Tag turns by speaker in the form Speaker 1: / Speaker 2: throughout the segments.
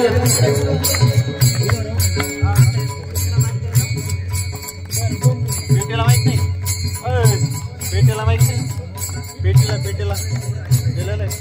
Speaker 1: पेटीला माहित नाही, पेटीला माहित नाही, पेटीला पेटीला दिलेलं आहे.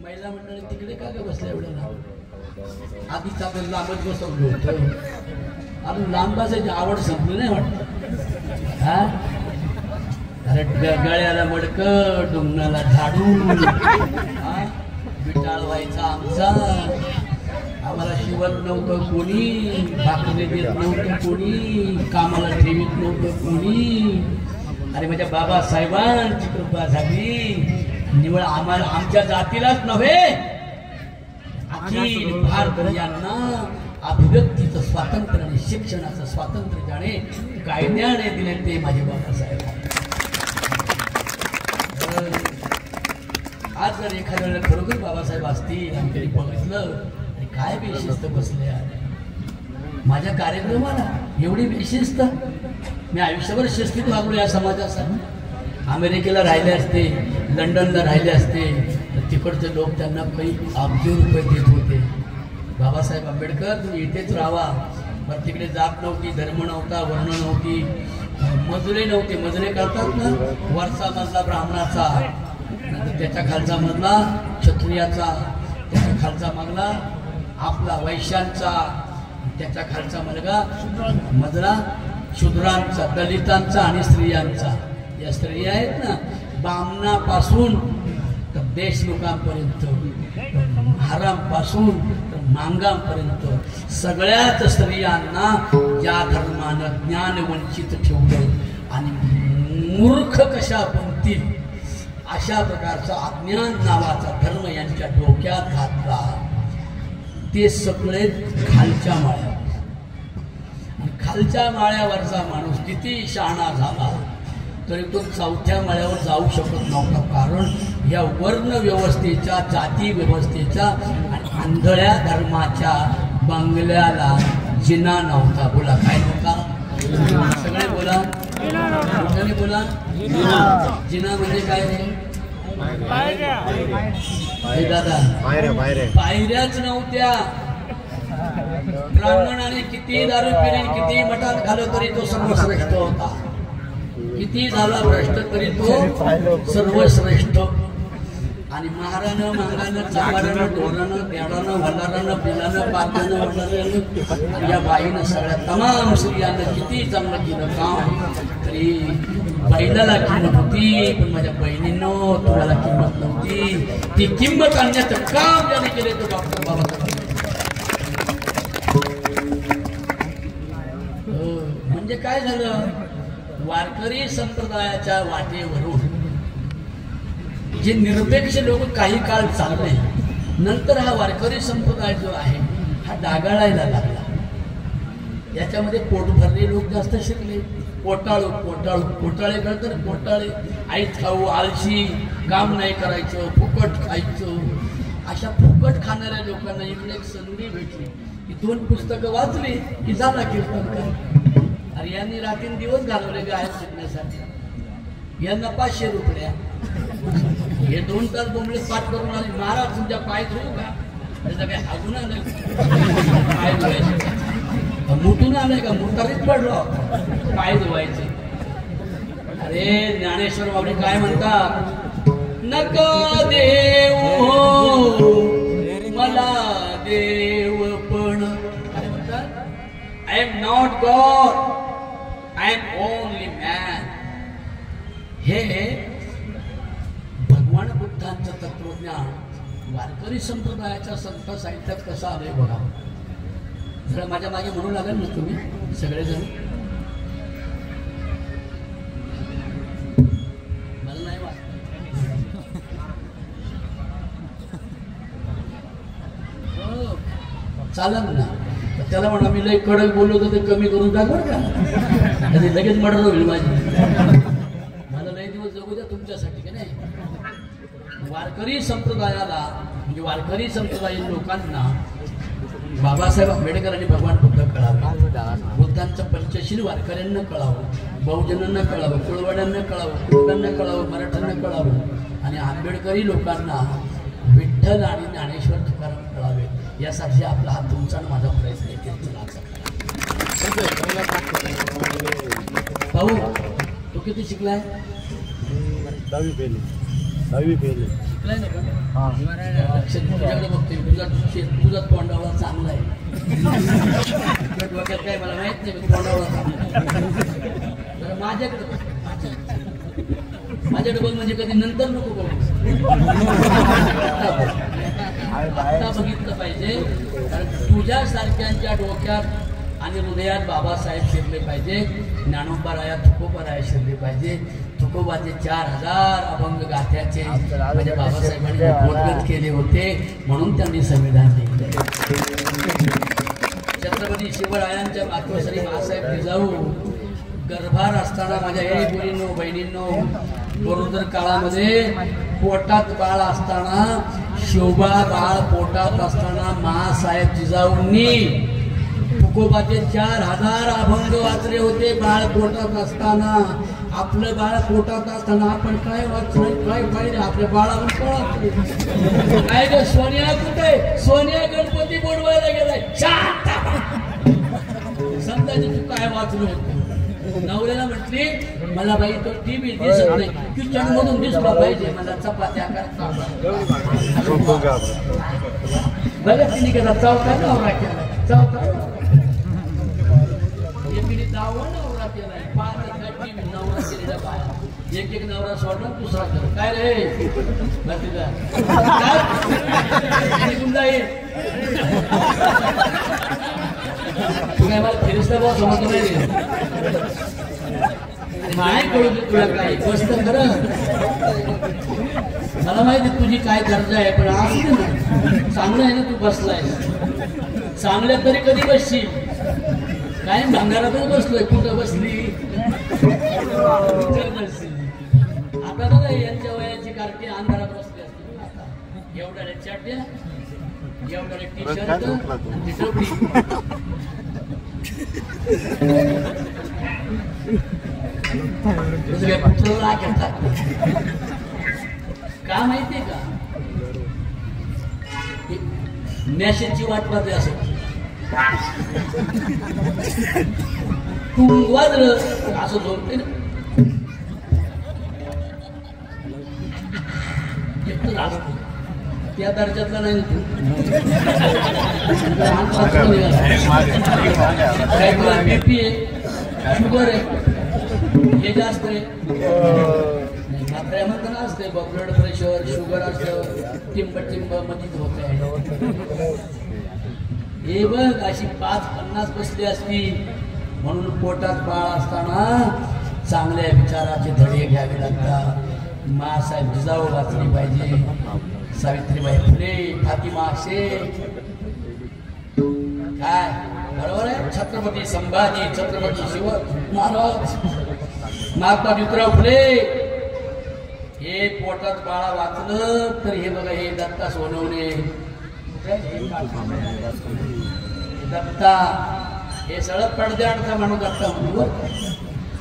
Speaker 2: महिला मंडळी तिकडे का बसल्या एवढं आधीच आपण लांबच बसवलो होतो. आपण लांब बसायची आवड संपली नाही वाटत. हा अरे गळ्याला मडकं, डोंगणाला झाडून बिटाळ व्हायचा आमचा. आम्हाला शिवत नव्हतं कोणी, भाकरी देत नव्हतं कोणी, कामाला ठेवीत नव्हतं कोणी. अरे माझ्या बाबासाहेबांची कृपा झाली. निवळ आम्हाला आमच्या जातीलाच नव्हे, अखिल भारतीयांना अभिव्यक्तीचं स्वातंत्र्य आणि शिक्षणाचं स्वातंत्र्य ज्याने कायद्याने दिले ते माझे बाबासाहेब. आज जर एखाद्याला खरोखर बाबासाहेब असतील आमच्याकडे बघितलं आणि काय बेशिस्त बसले माझ्या कार्यक्रमाला. एवढी बेशिस्त मी आयुष्यभर शिस्तीत वागलो या समाजासाठी. अमेरिकेला राहिले असते, लंडनला राहिले असते तर तिकडचे लोक त्यांना काही अब्ज रुपये देत होते. बाबासाहेब आंबेडकर तुम्ही इथेच राहा. बरं तिकडे जात नव्हती, धर्म नव्हता, वर्ण नव्हती, मजुरे नव्हते. मजुरे करतात ना, वरचा मजला ब्राह्मणाचा, नंतर त्याच्या खालचा मजला क्षत्रियाचा, त्याच्या खालचा मजला आपला वैश्यांचा, त्याच्या खालचा मजला शूद्रांचा, दलितांचा आणि स्त्रियांचा. या स्त्रिया आहेत ना, बामणापासून तर देशमुखांपर्यंत, महारांपासून तर मांगांपर्यंत सगळ्याच स्त्रियांना या धर्मानं ज्ञानवंचित ठेवलं आणि मूर्ख कशा बनतील अशा प्रकारचा अज्ञान नावाचा धर्म यांच्या डोक्यात घातला. ते सगळे खालच्या माळ्यावर. खालच्या माळ्यावरचा माणूस किती शहाणा झाला तरी तो चौथ्या माळ्यावर जाऊ शकत नव्हता. कारण या वर्ण व्यवस्थेच्या, जाती व्यवस्थेच्या आणि आंधळ्या धर्माच्या बंगल्याला जिना नव्हता. बोला काय नव्हता? सगळे बोला, मोठ्याने बोला. जिना म्हणजे काय रे दादा? पायऱ्याच नव्हत्या. ब्राह्मणाने किती दारू पिणे, किती मटात खाल्लं तरी तो सर्वश्रेष्ठ होता. किती झाला भ्रष्ट तरी तो सर्वश्रेष्ठ. आणि महारानं, मांगानं, चांबारानं, ढोरानं, पेडानं, वल्लारानं, पिलानं, पात्यानं, वल्लारानं, या बाईनं सगळ्या तमाम स्त्रियांना किती चांगलं केलं काम. तरी बैलाला किंमत होती, पण माझ्या बहिणींनो तुम्हाला किंमत नव्हती. ती किंमत आणण्याचं काम ज्याने केले तो डॉक्टर बाबासाहेब. म्हणजे काय झालं, वारकरी संप्रदायाच्या वाटेवरून जे निरपेक्ष लोक काही काळ चालले, नंतर हा वारकरी संप्रदाय जो आहे हा डागाळायला लागला. याच्यामध्ये पोट भरले लोक जास्त शिकले. पोटाळे कळतं, पोटाळे आईत खाऊ, आळशी, काम नाही करायचं, फुकट खायचं. अशा फुकट खाणाऱ्या लोकांना इकडे एक संधी भेटली की 2 पुस्तकं वाचली की झाला कीर्तनकार. अरे यांनी रात्रीदिवस घालवले गायब शिकण्यासाठी. यांना 500 रुपये. हे 2 तास बोंबले पाठ करून आले. महाराज तुमच्या पाय धुवू का? त्याचं काय हागून आलं पाय धुवायचे. मुठून आलंय का? मुठारीत पडलो पाय धुवायचे. अरे ज्ञानेश्वर बाबा काय म्हणतात? नका देव मला देव पण काय म्हणतात? I am not God, I am only man. हे भगवान बुद्धांचं तत्वज्ञान वारकरी संप्रदायाच्या संत साहित्यात कसं आलंय बघा. जरा माझ्या मागे म्हणू लागेल ना तुम्ही सगळेजण? मला नाही वाटत. चालेल ना. त्याला म्हणा मी लई कडक बोललो तर ते कमी करून टाक बरं का. आणि लगेच मर्डर होईल माझी. मला लई दिवस जगू द्या तुमच्यासाठी का नाही. वारकरी संप्रदायाला म्हणजे वारकरी संप्रदायीन लोकांना बाबासाहेब आंबेडकर आणि भगवान बुद्ध कळावे. बुद्धांचं पंचशील वारकऱ्यांना कळावं, बहुजनांना कळावं, कुळवाड्यांना कळावं, कुळकांना कळावं, मराठ्यांना कळावं आणि आंबेडकरी लोकांना विठ्ठल आणि ज्ञानेश्वर तुकाराम कळावे. यासाठी आपला हा तुमचा आणि माझा प्रयत्न भाऊ. तू किती शिकलाय?
Speaker 1: 10वी फेल.
Speaker 2: शिकलाय ना का? तुझ्याकडे बघते. तुझा तोंडावळा चांगला आहे. डोक्यात काय मला माहित नाही. तोंडावळा चांगला. माझ्याकडे बघ म्हणजे कधी नंतर नको बघू. आता बघितलं पाहिजे. कारण तुझ्यासारख्यांच्या डोक्यात आणि हृदयात बाबासाहेब शिरले पाहिजे. ज्ञानोबाराया तुकोबाराया शिरले पाहिजे. तुकोबाचे 4000 अभंग गाथ्याचे म्हणजे बाबासाहेबांनी बोधगत केले होते म्हणून त्यांनी संविधान लिहिले. छत्रपती शिवरायांच्या मातोश्री मासाहेब जिजाऊ गर्भार असताना माझ्या हे मुलींनो बहिणींनो बरोबर काळामध्ये पोटात बाळ असताना शोभा बाळ पोटात असताना मासाहेब जिजाऊंनी तुकोबाचे 4000 अभंग वाचले होते. बाळ पोटात असताना. आपलं बाळ पोटात असताना आपण काय वाचलं काय पाहिजे आपल्या बाळावर कळत काय ग? सोनिया कुठे? सोनिया गणपती बोलवायला गेलाय. समजायचं तू काय वाचलं होतं. नवऱ्याला म्हटली मला बाई तो टीव्ही दिसत नाही, किचन मधून दिसला पाहिजे मला चपात्या करता. बघा तिने केला चौथा नवरा केला. चौथा एकीने दावा नवरा केलाय. 5 टीव्ही नवरा केलेला बाय. एक नवरा सोडला दुसरा केला. काय रे निघून जाईल. तू काय मला फिरस्ता भाऊ समजतो नाही नाही कळू दे तुला काय गोष्ट खरं. मला माहिती तुझी काय दर्जा आहे पण असू दे ना. चांगलं आहे ना तू बसलाय. चांगल्या तरी कधी बसशील? काय भंगारातच बसलोय. कुठं बसली? आता बघा यांच्या वयाची कार्टी अंधारात बसली असते. एवढ्या चड्ड्या एवढ्या टी शर्ट ती टोपी. का माहितीये का? मॅशेजची वाट पाहते असं. तू वाजलं असं झोपते ना. त्या दर्जातला नाही तू. काय तुला बीपी आहे, शुगर आहे, हे जास्त आहे. मात्र्यामध्ये असते ब्लड प्रेशर शुगर असतं. टिंब मधीच होत. हे बघ अशी 5-50 बसली असती. म्हणून पोटात बाळ असताना चांगल्या विचाराचे धडे घ्यावे लागतात. मासाहेब जिजाऊ वाचली पाहिजे. सावित्रीबाई फुले, फातिमा शेख. काय बरोबर आहे? छत्रपती संभाजी, छत्रपती शिवाजी महाराज, महात्मा ज्योतिराव फुले. हे पोटात बाळा वाचलं तर हे बघा हे दत्ता सोनवणे. दत्ता हे सगळं पडद्याआडचा माणूस आता म्हणतो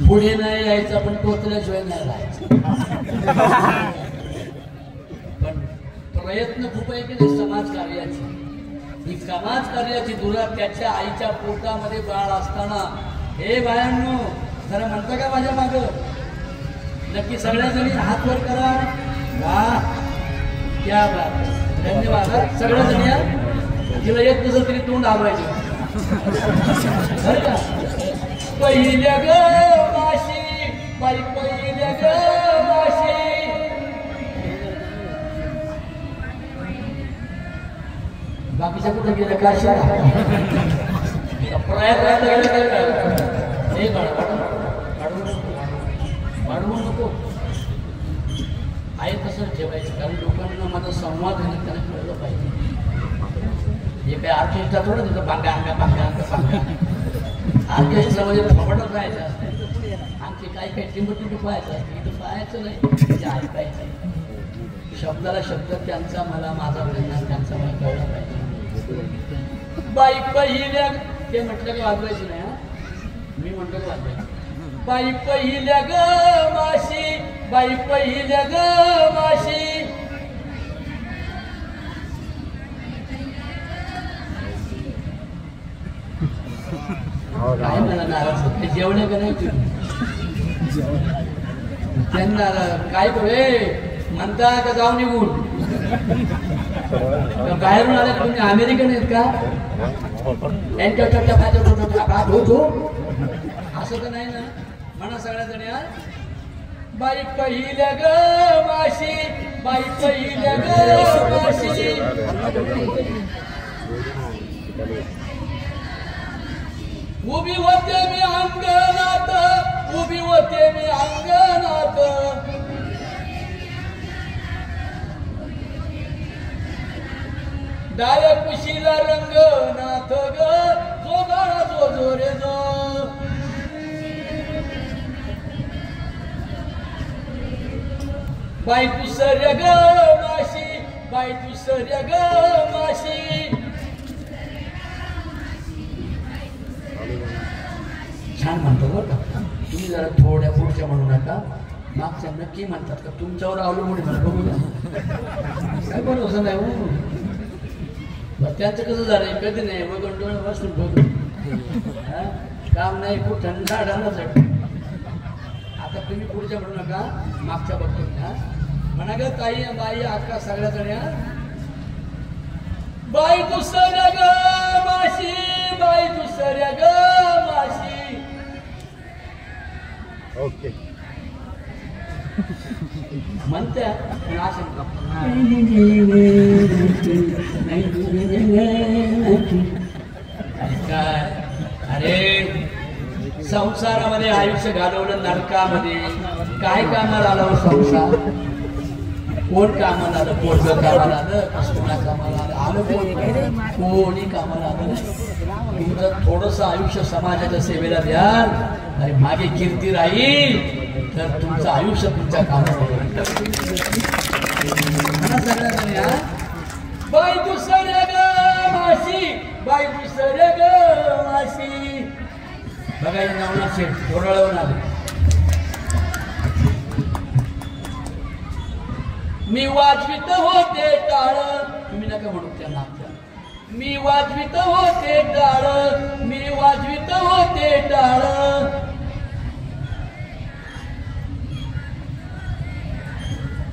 Speaker 2: पुढे नाही यायचं पण टोचल्याशिवाय नाही राहायचं. पण प्रयत्न खूप आहे की नाही समाज कार्याची. ही समाज कार्याची दुरा त्याच्या आईच्या पोटामध्ये बाळ असताना हे बायांनो जरा म्हणता का माझ्या माग नक्की सगळ्याजणी हात वर करा. वा क्या बात, धन्यवाद. सगळ्याजणी या. तिला एक नसेल तरी तोंड आवरायचं बरं का. पहिल्या ग माशी बाई पहिल्या ग माशी. बाकीच्या कुठे गेलं का प्रयाग वाढवू नको. आहे तसं ठेवायचं कारण लोकांना माझा संवाद आहे त्यांना कळलं पाहिजे. हे काय ऑर्केस्ट्रा थोडं तिथं पांगा अंगा पांगा अंगा पांगा. ऑर्केस्ट्रामध्ये फवडत राहायचं असतं. आणखी काही काही टिंबटिंबी पाहायचं असतं. इथं पाहायचं नाही ते ऐकायचं. शब्दाला शब्द त्यांचा मला माझा प्रयत्न त्यांचा मला कळला पाहिजे. बाई पहिल्या ते म्हटलं की वाजवायचं नाही. मी म्हटलं की वाजवायचं. बाई पहिल्या ग माशी बाई पहिल्या ग माशी. काय मला नाराज होत जेवणे का नाही त्यांना काय रे म्हणता का जाऊ निघून बाहेरून आले तुम्ही अमेरिकन आहेत का असं तर नाही ना. म्हणा सगळ्या जण यार बाई पहिल्या ग माशी बाई पहिल्या ग माशी. उभी होते मी अंगणात उभी होते मी अंगणात. डाव्या कुशीला रंग नाथ ग जो बाळा जो जो रे जो. बाई तू सर्य ग माशी बाई तू सर्य ग माशी. छान म्हणतो बरं का तुम्ही. जरा थोड्या पुढच्या म्हणू नका. मागच्या नक्की म्हणतात का तुमच्यावर अवलंबून म्हणा बघू ना काय बरं असं नाही हो. त्यांचं कसं झालंय कधी नाही बघ डोळे बसून बघ काम नाही खूप थंड ढालच. आता तुम्ही पुढच्या म्हणू नका मागच्या बघतो ना. म्हणा ग ताई बाई आका सगळ्या जण्या बाई दुसऱ्या ग माशी बाई दुसऱ्या ग माशी.
Speaker 3: ओके
Speaker 2: म्हणत्या काय अरे संसारामध्ये आयुष्य घालवलं नरकामध्ये. काय कामाला आलं संसार. कोण कामाला आलं पोटचं कामाला आलं कसुना कामाला आलं आलं कोणी कामाला आलं. तुमचं थोडंसं आयुष्य समाजाच्या सेवेला द्याल आणि मागे कीर्ती राहील तर तुमचं आयुष्य तुमच्या कामावर. सगळ्या बाई दुसऱ्या ग माशी बाई दुसऱ्या ग माशी. बघा नवनाथ शेठ थोडं आले. मी वाजवित होते टाळ तुम्ही नका म्हणू त्या नात्या. मी वाजवित होते टाळ मी वाजवित होते टाळ.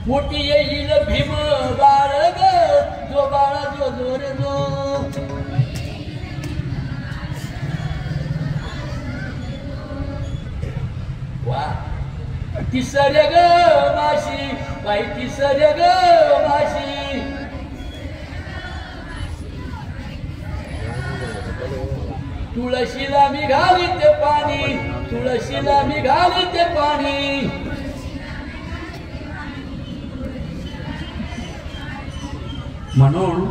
Speaker 2: मोठी येईल भीम बाळ ग जो बाळा जो जोर जो. वा तिसऱ्या ग माशी बाई तिसऱ्या ग माशी. तुळशीला मी घालीते पाणी तुळशीला मी घालीते पाणी. म्हणून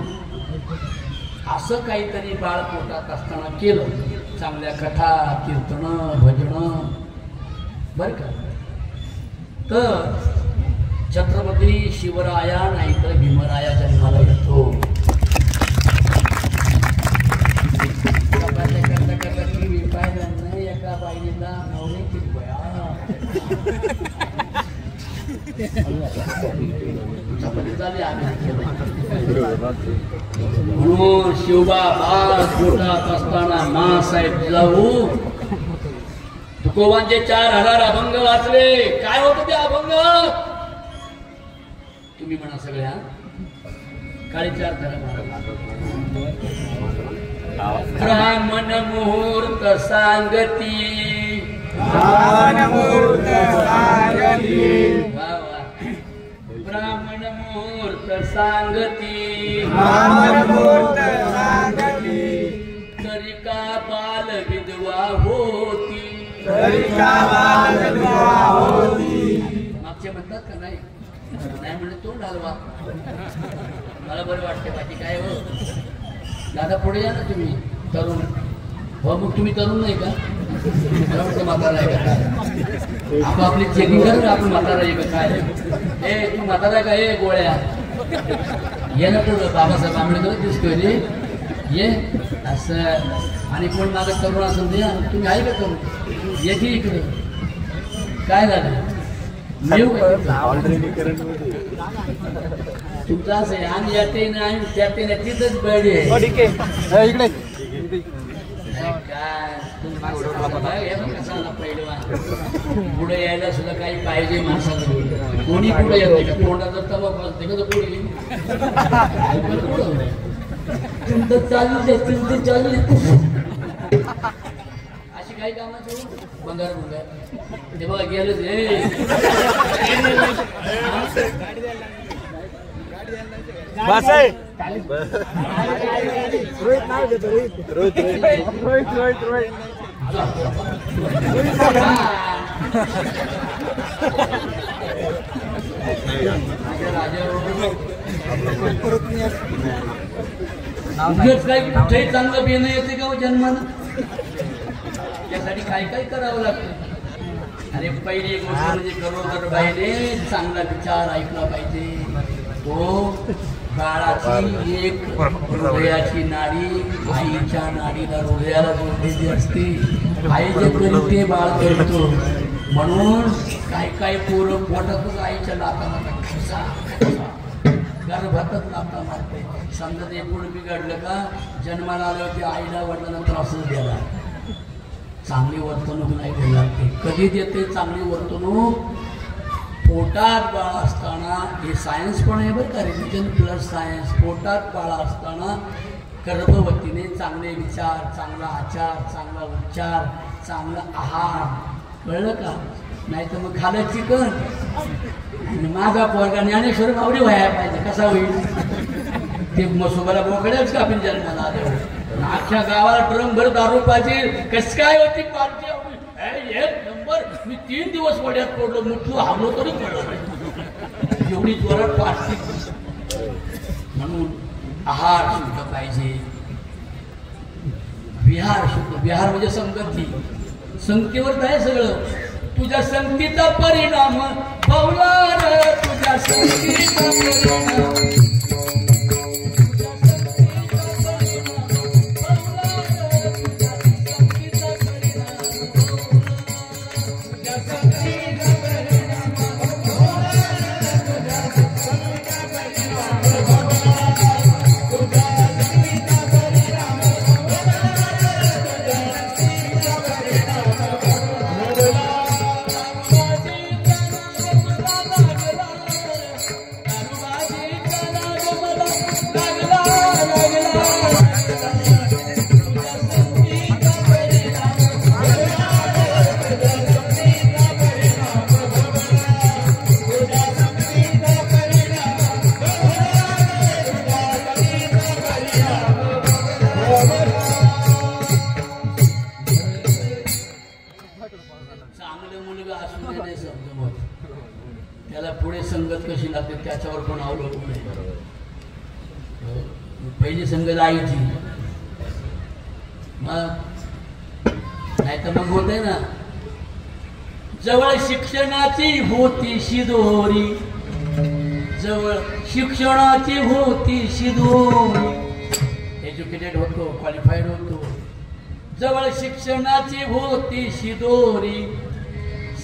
Speaker 2: असं काहीतरी बाळ पोटात असताना केलं चांगल्या कथा कीर्तन भजन बर का तर छत्रपती शिवराया नाहीतर भीमराया जन्माला येतो. करता करता म्हणून शिवबा बाळ पोटात असताना मासाहेब जाऊ तुकोबांचे 4000 अभंग वाचले. काय होतं ते अभंग? तुम्ही म्हणा सगळ्या 4.5 ब्राह्मण मुहूर्त सांगती ब्राह्मण मुहूर्त सांगती तरी का बाल विधवा होती. मागचे म्हणतात का नाही म्हणजे तोंड हलवा. मला बरं वाटते बाकी काय हो. दादा पुढे या ना तुम्ही तरुण. हो मग तुम्ही तरुण नाही का? मला वाटतं म्हातारा आहे का? आपण आपली चेकिंग करू ना आपण म्हातारा आहे का काय? ए तू म्हातारा आहे का? ए गोळ्या ये ना पुढं. बाबासाहेब आंबेडकर दिसतोय रे ये असं. आणि कोण माझं तरुण असेल ते तुम्ही आहे का तरुण? ये की इकडे. काय झालं येऊ का? तुमचं असं आहे आणि याते नाही त्याते नाही तिथंच बळी आहे इकडे. पुढे यायला सुद्धा काही पाहिजे माणसाला. कोणी पुढे येते का? तोंडाचा तबाख असते का? पुढे तुमचं चालू अशी काही कामाची बंगार ते बघा गेलं काही कुठेही चांगलं बियाणं येते का जन्मानं? त्यासाठी काय काय करावं लागतं. अरे पहिली गोष्ट म्हणजे गरोदरबाईने चांगला विचार ऐकला पाहिजे. तो बाळाची एक हृदयाची नाडी आईच्या नाडीला हृदयाला जोडलेली असते. आई जे करील ते बाळ करतो. म्हणून काय काय पोरं पोटातच आईच्या लाथा मारतात. गर्भातच लाथा मारते. समजा ते पुढे बिघडलं का जन्माला आलं की आईला वडिलांना त्रासच द्यायला. चांगली वर्तणूक नाही द्यायला लागते. कधी देते चांगली वर्तणूक? पोटात बाळ असताना. हे सायन्स पण आहे बरं का, रिलिजन प्लस सायन्स. पोटात बाळ असताना गर्भवतीने चांगले विचार, चांगला आचार, चांगला उच्चार, चांगला आहार. कळलं का? नाही तर मग खालं चिकन. आणि माझा पोरगा ज्ञानेश्वर मावडी व्हायला पाहिजे. कसा होईल? ते मसोबाला बोकड्याच का आपण जन्माला आलो. अख्ख्या गावाला ड्रमभर दारू पाहिजे. कस काय होती पार्टी? एक नंबर. मी 3 दिवस वड्यात पडलो. मुठलो हावलो तरी पडलो. एवढी जोरात पार्टी. म्हणून आहार शुद्ध पाहिजे. विहार शुद्ध. विहार म्हणजे संगती. संगतीवर आहे सगळं. तुझ्या संगतीचा परिणाम पावला रे. तुझ्या संगतीचा परिणाम त्याला पुढे संगत कशी लागते त्याच्यावर पण अवलंबून आहे. पहिली संगत आईची. मग नाही तर मग होत आहे ना. जवळ शिक्षणाची होती शिदोरी. जवळ शिक्षणाची होती शिदोरी. एज्युकेटेड होतो, क्वालिफाईड होतो. जवळ शिक्षणाची होती शिदोरी.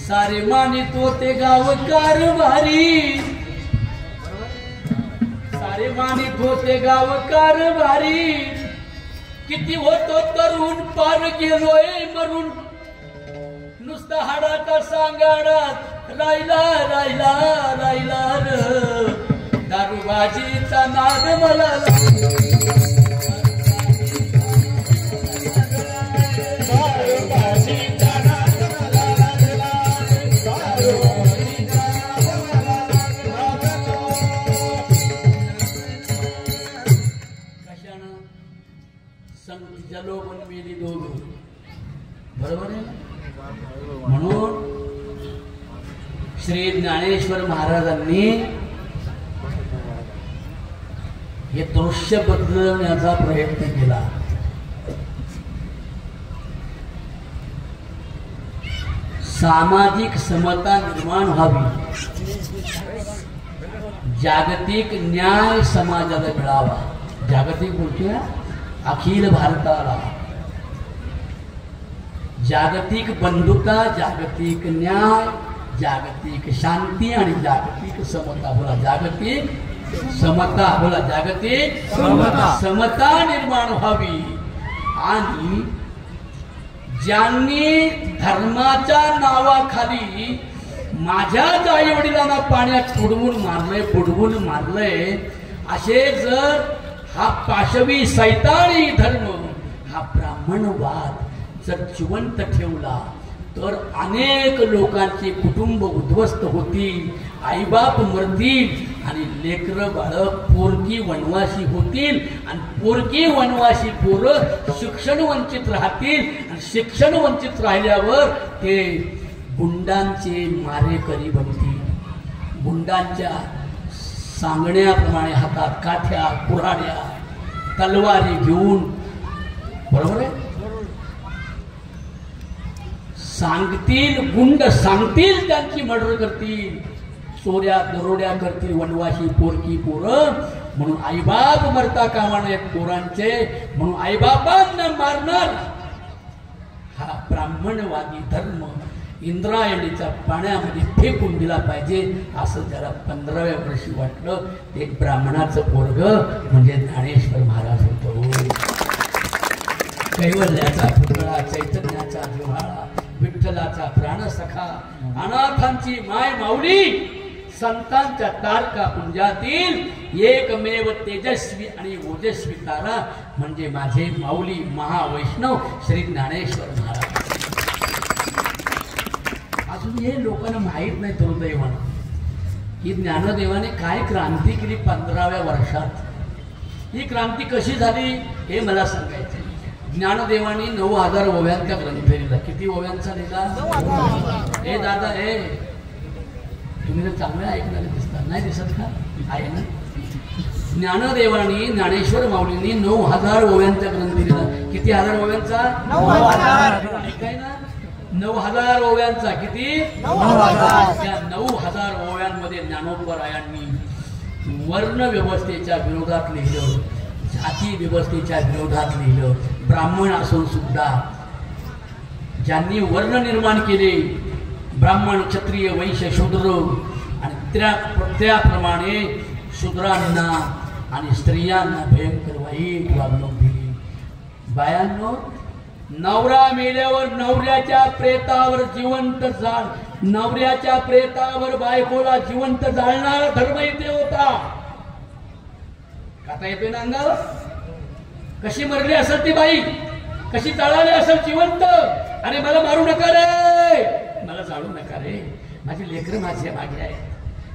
Speaker 2: सारे मानितो ते गाव कारभारी, सारे मानितो ते गाव कारभारी, किती होतो तरुण पार गेलोय मरून, नुसता हाडाचा सांगाडात राहिला राहिला राहिला र, दारूबाजीचा नाद मला संगतीच्या लोकं मेली दोघं, बरोबर आहे. म्हणून श्री ज्ञानेश्वर महाराजांनी हे दृश्य बदलण्याचा प्रयत्न केला. सामाजिक समता निर्माण व्हावी, जागतिक न्याय समाजाला मिळावा. जागतिक बोलतोय अखिल भारताला, जागतिक बंधुता, जागतिक न्याय, जागतिक शांती आणि जागतिक समता. बोला जागतिक समता, बोला जागतिक समता निर्माण व्हावी. आणि ज्यांनी धर्माच्या नावाखाली माझ्याच आई वडिलांना पाण्यात बुडवून मारलंय, असे जर हा पाशवी सैतानी धर्म, हा ब्राह्मणवाद जर जिवंत ठेवला तर अनेक लोकांचे कुटुंब उद्ध्वस्त होतील, आईबाप मरतील आणि लेकरं बाळ पोरकी वनवासी होतील. आणि पोरकी वनवासी पोरं शिक्षण वंचित राहतील आणि शिक्षण वंचित राहिल्यावर ते गुंडांचे मारेकरी बनतील. गुंडांच्या सांगण्याप्रमाणे हातात काठ्या, कुऱ्हाड्या, तलवारी घेऊन, बरोबर आहे, सांगतील, गुंड सांगतील त्यांची मर्डर करतील, चोऱ्या दरोड्या करतील, वनवासी पोरकी पोरं. म्हणून आईबाप मरता कामा नयेत पोरांचे, म्हणून आईबापांना मारणार हा ब्राह्मणवादी धर्म इंद्रायणीच्या पाण्यामध्ये फेकून दिला पाहिजे. असं त्याला 15व्या वर्षी वाटलं. एक ब्राह्मणाचं पोरग म्हणजे ज्ञानेश्वर महाराज होतो. कैवल्याचा पुतळा, चैतन्याचा जिव्हाळा, विठ्ठलाचा प्राणसखा, अनाथांची माय माऊली, संतांच्या तारका पुंजातील एकमेव तेजस्वी आणि ओजस्वी तारा म्हणजे माझे माऊली महावैष्णव श्री ज्ञानेश्वर महाराज. अजून हे लोकांना माहीत नाही दुर्दैवानं की ज्ञानदेवाने काय क्रांती केली 15व्या वर्षात. ही क्रांती कशी झाली हे मला सांगायचं. ज्ञानदेवानी 9000 ओव्यांचा ग्रंथ लिहिला. किती ओव्यांचा लिहिला? हे दादा हे तुम्ही तर चांगलं ऐकणारे दिसतात, नाही दिसत का? आहे ना. ज्ञानदेवानी, ज्ञानेश्वर माऊलींनी 9000 ओव्यांचा ग्रंथ लिहिला. किती हजार ओव्यांचा? 9000. ऐकाय ना, 9000 ओव्यांचा. किती? 9000. त्या 9000 ओव्यांमध्ये ज्ञानोबरायांनी वर्ण व्यवस्थेच्या विरोधात लिहिलं, जाती व्यवस्थेच्या विरोधात लिहिलं. ब्राह्मण असून सुद्धा ज्यांनी वर्ण निर्माण केले, ब्राह्मण, क्षत्रिय, वैश्य, शूद्र, आणि त्याप्रमाणे शूद्रांना आणि स्त्रियांना भयंकर वाईट वागणूक दिली. बायांनो, नवरा मेल्यावर नवऱ्याच्या प्रेतावर जिवंत जाळ, नवऱ्याच्या प्रेतावर बायकोला जिवंत जाळणारा धर्म इथे होता. आता येतोय ना अंगावर? कशी मरली असेल ती बाई, कशी जाळाली असेल जिवंत. अरे मला मारू नका रे, मला जाळू नका रे, माझी लेकरं माझ्या मागे आहे.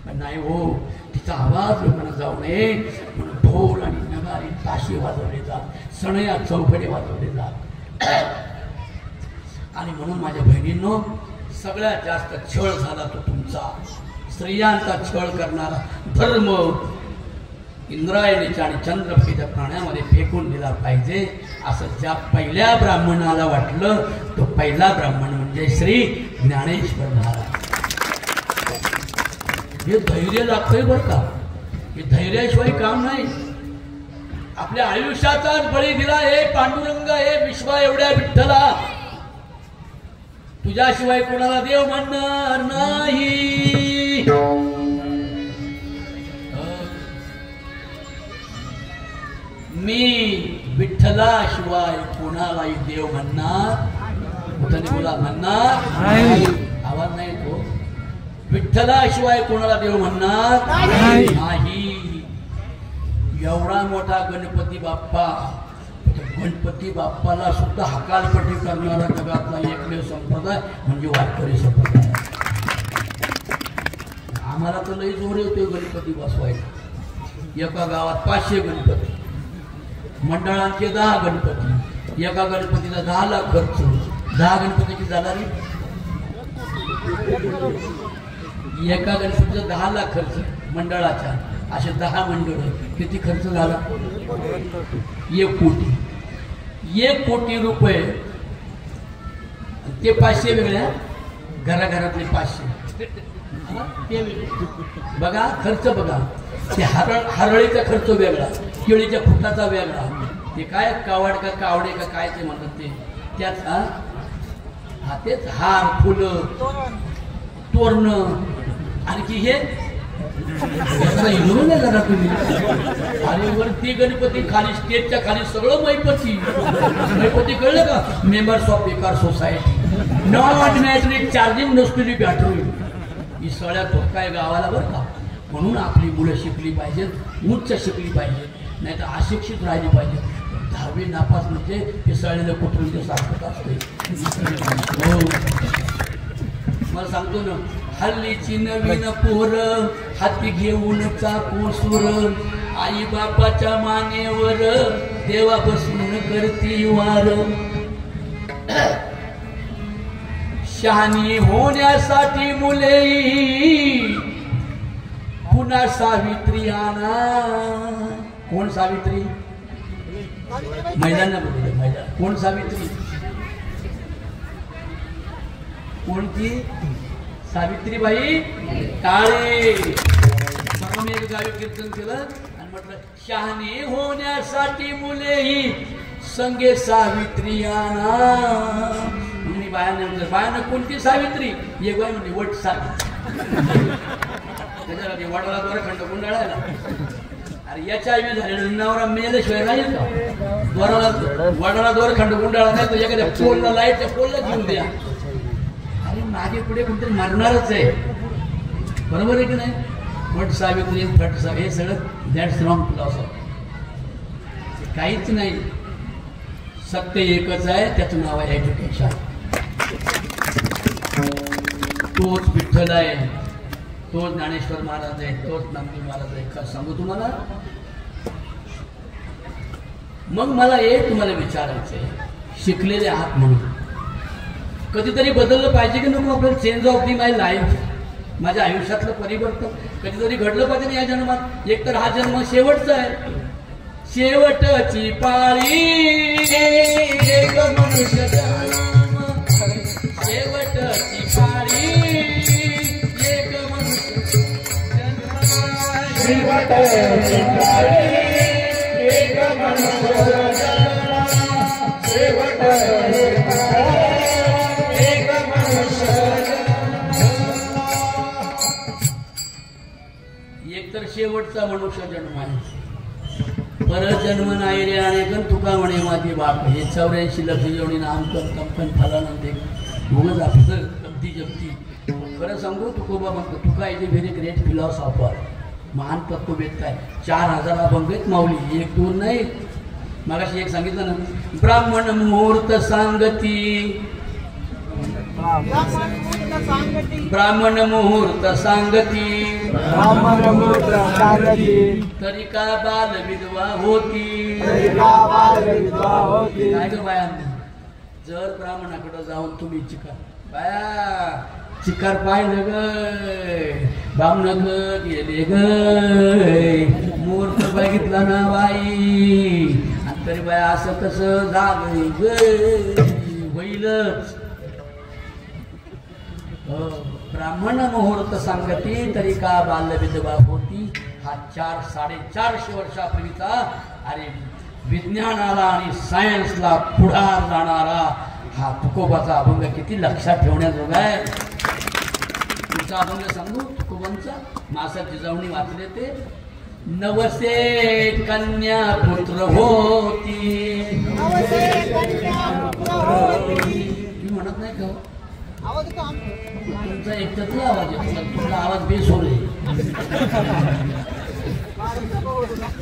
Speaker 2: पण नाही हो, तिचा आवाज लोकांना जाऊ नये म्हणून ढोल आणि नगारी, ताशे वाजवले जात, सणया चौफडे वाजवले जात. आणि म्हणून माझ्या बहिणींनो, सगळ्यात जास्त छळ झाला तो तुमचा स्त्रियांचा छळ करणारा धर्म इंद्रायणीच्या आणि चंद्रपेच्या प्राण्यामध्ये फेकून दिला पाहिजे असं ज्या पहिल्या ब्राह्मणाला वाटलं, तो पहिला ब्राह्मण म्हणजे श्री ज्ञानेश्वर महाराज. हे धैर्य लागतंय बरं का, हे धैर्याशिवाय काम नाही. आपल्या आयुष्याचाच बळी दिला हे पांडुरंग, हे विश्वा एवढ्या विठ्ठला. तुझ्याशिवाय कोणाला देव म्हणणार नाही. मी विठ्ठलाशिवाय कोणालाही देव म्हणणार बोला म्हणणार आवाज नाही तो. विठ्ठलाशिवाय कोणाला देव म्हणणार नाही. एवढा मोठा गणपती बाप्पा, गणपती बाप्पाला सुद्धा हकालपट्टी करणारा जगातला एकमेव संप्रदाय म्हणजे वारकरी संप्रदाय. आम्हाला तर लई जोर येतोय गणपती बसवायला. एका गावात 500 गणपती, मंडळांचे 10 गणपती, एका गणपतीला 10 लाख खर्च. 10 गणपतीची झाला रे, एका गणपतीचा 10 लाख खर्च मंडळाचा. असे 10 मंडळ, किती खर्च झाला? 1 कोटी. 1 कोटी रुपये. ते 500 वेगळ्या, घराघरातले 500 बघा खर्च. बघा ते हरळीचा खर्च वेगळा, केळीच्या फुटाचा वेगळा. ते काय कावड का कावडे का काय ते म्हणतात ते, त्यात हा तेच हार, फुलं, तोरण. आणखी हे जरा तुम्ही आणि वरती गणपती, खाली स्टेजच्या खाली सगळं मैपती. मैपती कळलं का? मेंबर्स ऑफ बेकार सोसायटी, नॉन मॅट्रिक चार्जिंग नसलेली बॅटरी. ही सगळ्या तो काय गावाला बरं का. म्हणून आपली मुलं शिकली पाहिजेत, उच्च शिकली पाहिजेत, नाही तर अशिक्षित राहिली पाहिजे. 10वी नापास म्हणजे हे सगळ्याला कुठून सारखं असते. मला सांगतो ना, हल्लीची नवीन पोर हाती घेऊन चाकू सुर, आई बापाच्या मानेवर देवा बसून करती वार. शहाणी होण्यासाठी मुले पुन्हा सावित्री आणा. कोण सावित्री? महिलांना बोलले महिला. कोण सावित्री? कोणती? सावित्रीबाई काळे. म्हणून एक गावी कीर्तन केलं आणि म्हटलं, शहाणे होण्यासाठी मुलेही संगे सावित्री आणा. मी बायानं कोणती सावित्री? एक बाई म्हणजे वट सावित्री. त्याच्या वडाला दोरखंड गुंडाळायला. अरे याच्या आईने झालेलं नवरा मेल्याशिवाय राहील का? वडाला दोरखंड गुंडाळा नाही तर एखाद्या पोलला, लाईटच्या पोलला घेऊन द्या. अरे मागे पुढे कोणतरी मरणारच आहे. बरोबर आहे की नाही? वट सावित्री, फट सावित्री, हे सगळं दॅट्स रॉंग फिलॉसॉफी. काहीच नाही. सत्य एकच आहे, त्याचं नाव आहे एज्युकेशन. तोच विठ्ठल आहे, तोच ज्ञानेश्वर महाराज आहे, तोच नामदेव महाराज आहे. का सांगू तुम्हाला? मग मला एक तुम्हाला विचारायचं आहे, शिकलेले आहात म्हणून कधीतरी बदललं पाहिजे की नको आपल्याला? Change of the my life, माझ्या आयुष्यातलं परिवर्तन कधीतरी घडलं पाहिजे ना या जन्मात. एक तर हा जन्म शेवटचा आहे, शेवटची पाळी एक मनुष्य जन्म, शेवटची पाळी एक मनुष्य जन्म, शेवटची पाळी एक मनुष्य जन्म, शेवटची एक मनुष्य जन्म. एक तर शेवटचा मनुष्य जन्म आहे, परत जन्म नाही रे. आणि तुका म्हणे माझी बाप, हे 84 लक्ष जेवणी नाम कंपन फलाना दे उगच आपलं गमती जमती. खरं सांगू, तुकोबा म्हणतो Tuka is a very great philosopher, महान तत्ववेत्ता आहे. 4000 अभंग आहेत माऊली, 1-2 नाही. मगाशी एक सांगितलं ना, ब्राह्मण मुहूर्त सांगती, ब्राह्मण मुहूर्त सांगती, तरी का बाल विधवा होती. काय ग बाया, जर ब्राह्मणाकडे जाऊन तुम्ही बाया चिकार पाहिलं ग, ब्राह्मण गेले ग, मुहूर्त बघितला ना बाई, आणि तरी बाया असं कसं झालं ग, होईलच. ब्राह्मण मुहूर्त सांगती, तरी का बाल विधवा होती. हा 400-450 वर्षापूर्वीचा, अरे विज्ञानाला आणि सायन्सला पुढार जाणारा हा तुकोबाचा अभंग किती लक्षात ठेवण्याजोगा आहे. तुमचा अभंग सांगू तुकोबांचा. मासा जिजाऊनी वाचले ते. नवसे कन्या पुत्र होती. तुम्ही म्हणत नाही का? तुमचा एकट्यातला आवाज येतो. तुमचा आवाज बेसूर आहे.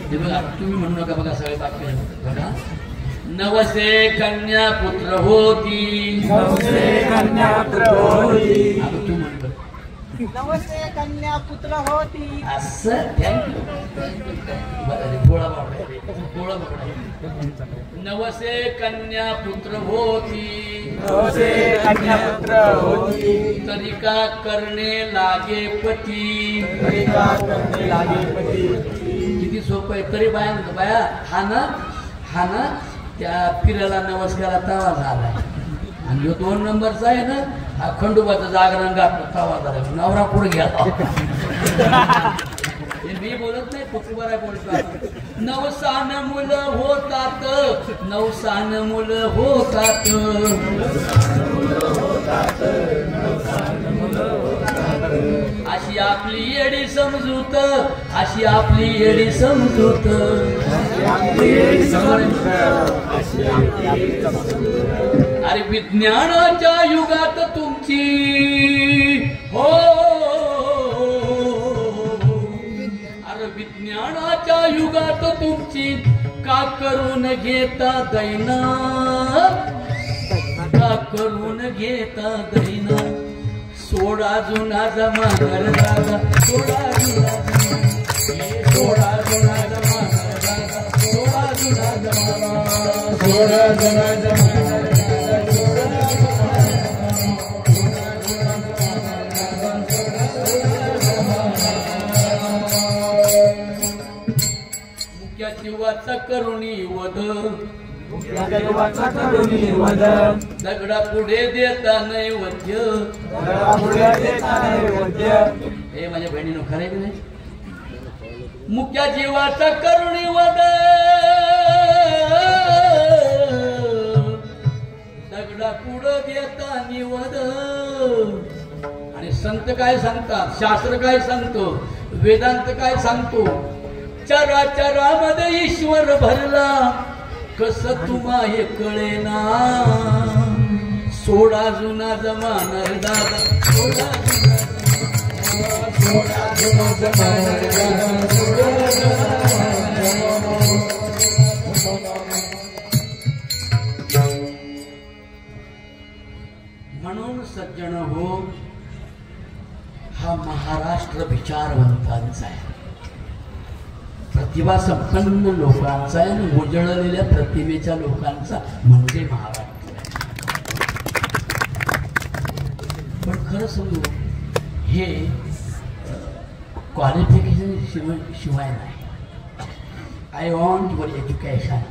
Speaker 2: हे बघा तुम्ही म्हणू नका. बघा सगळे वाक्य बघा. नवसे कन्या पुत्र होती.
Speaker 3: नवसे कन्या पुत्र होती.
Speaker 2: आता तू म्हण बघ.
Speaker 3: नवसे कन्या पुत्र होती.
Speaker 2: असं गोळा बाबडा. नवसे कन्या पुत्र होती.
Speaker 3: नवसे कन्या पुत्र होती.
Speaker 2: तरिका करणे लागे पती.
Speaker 3: तरिका करणे लागे पती.
Speaker 2: किती सोपं आहे. तरी बाया म्हणतो बाया हा ना त्या पिराला नमस्कारा तवा झाला. आणि जो 2 नंबरचा आहे ना हा खंडोबाचं जागरण घातलं तवा झाला. नवरा पुढे गेला. हे मी बोलत नाही. तुकोबारा बोलतो. नवसान मुलं होतात. नवसान मुलं होतात. अशी आपली येडी समजूत. अशी आपली येडी समजूत. अरे विज्ञानाच्या युगात तुमची हो. अरे विज्ञानाच्या युगात तुमची का करून घेता दैना. का करून घेता दैना. सोडा जुना जमाना दादा. सोडा जुना जमाना. सोडा जुना जमाना दादा. सोडा जुना जमाना. सोडा जुना जमाना. मुख्या जीवाचा करुणी वध. दगडा पुढे देता नैवेद्य. हे माझ्या बहिणीनं खरं आहे की नाही. मुख्या जीवाचा करुणी वध. दगडा पुढे देता निवद. आणि संत काय सांगतात. शास्त्र काय सांगतो. वेदांत काय सांगतो. चराचरामध्ये ईश्वर भरला. कस तुम्हा हे कळेना. सोडा जुना जमाना दादा. सोडा जुना जमाना. म्हणून सज्जन हो हा महाराष्ट्र विचारवंतांचा आहे. प्रतिभा संपन्न लोकांचा आहे. आणि उजळलेल्या प्रतिमेच्या लोकांचा म्हणजे महाराष्ट्र आहे. पण खरं सांगू हे क्वालिफिकेशन शिवाय नाही. I want your education.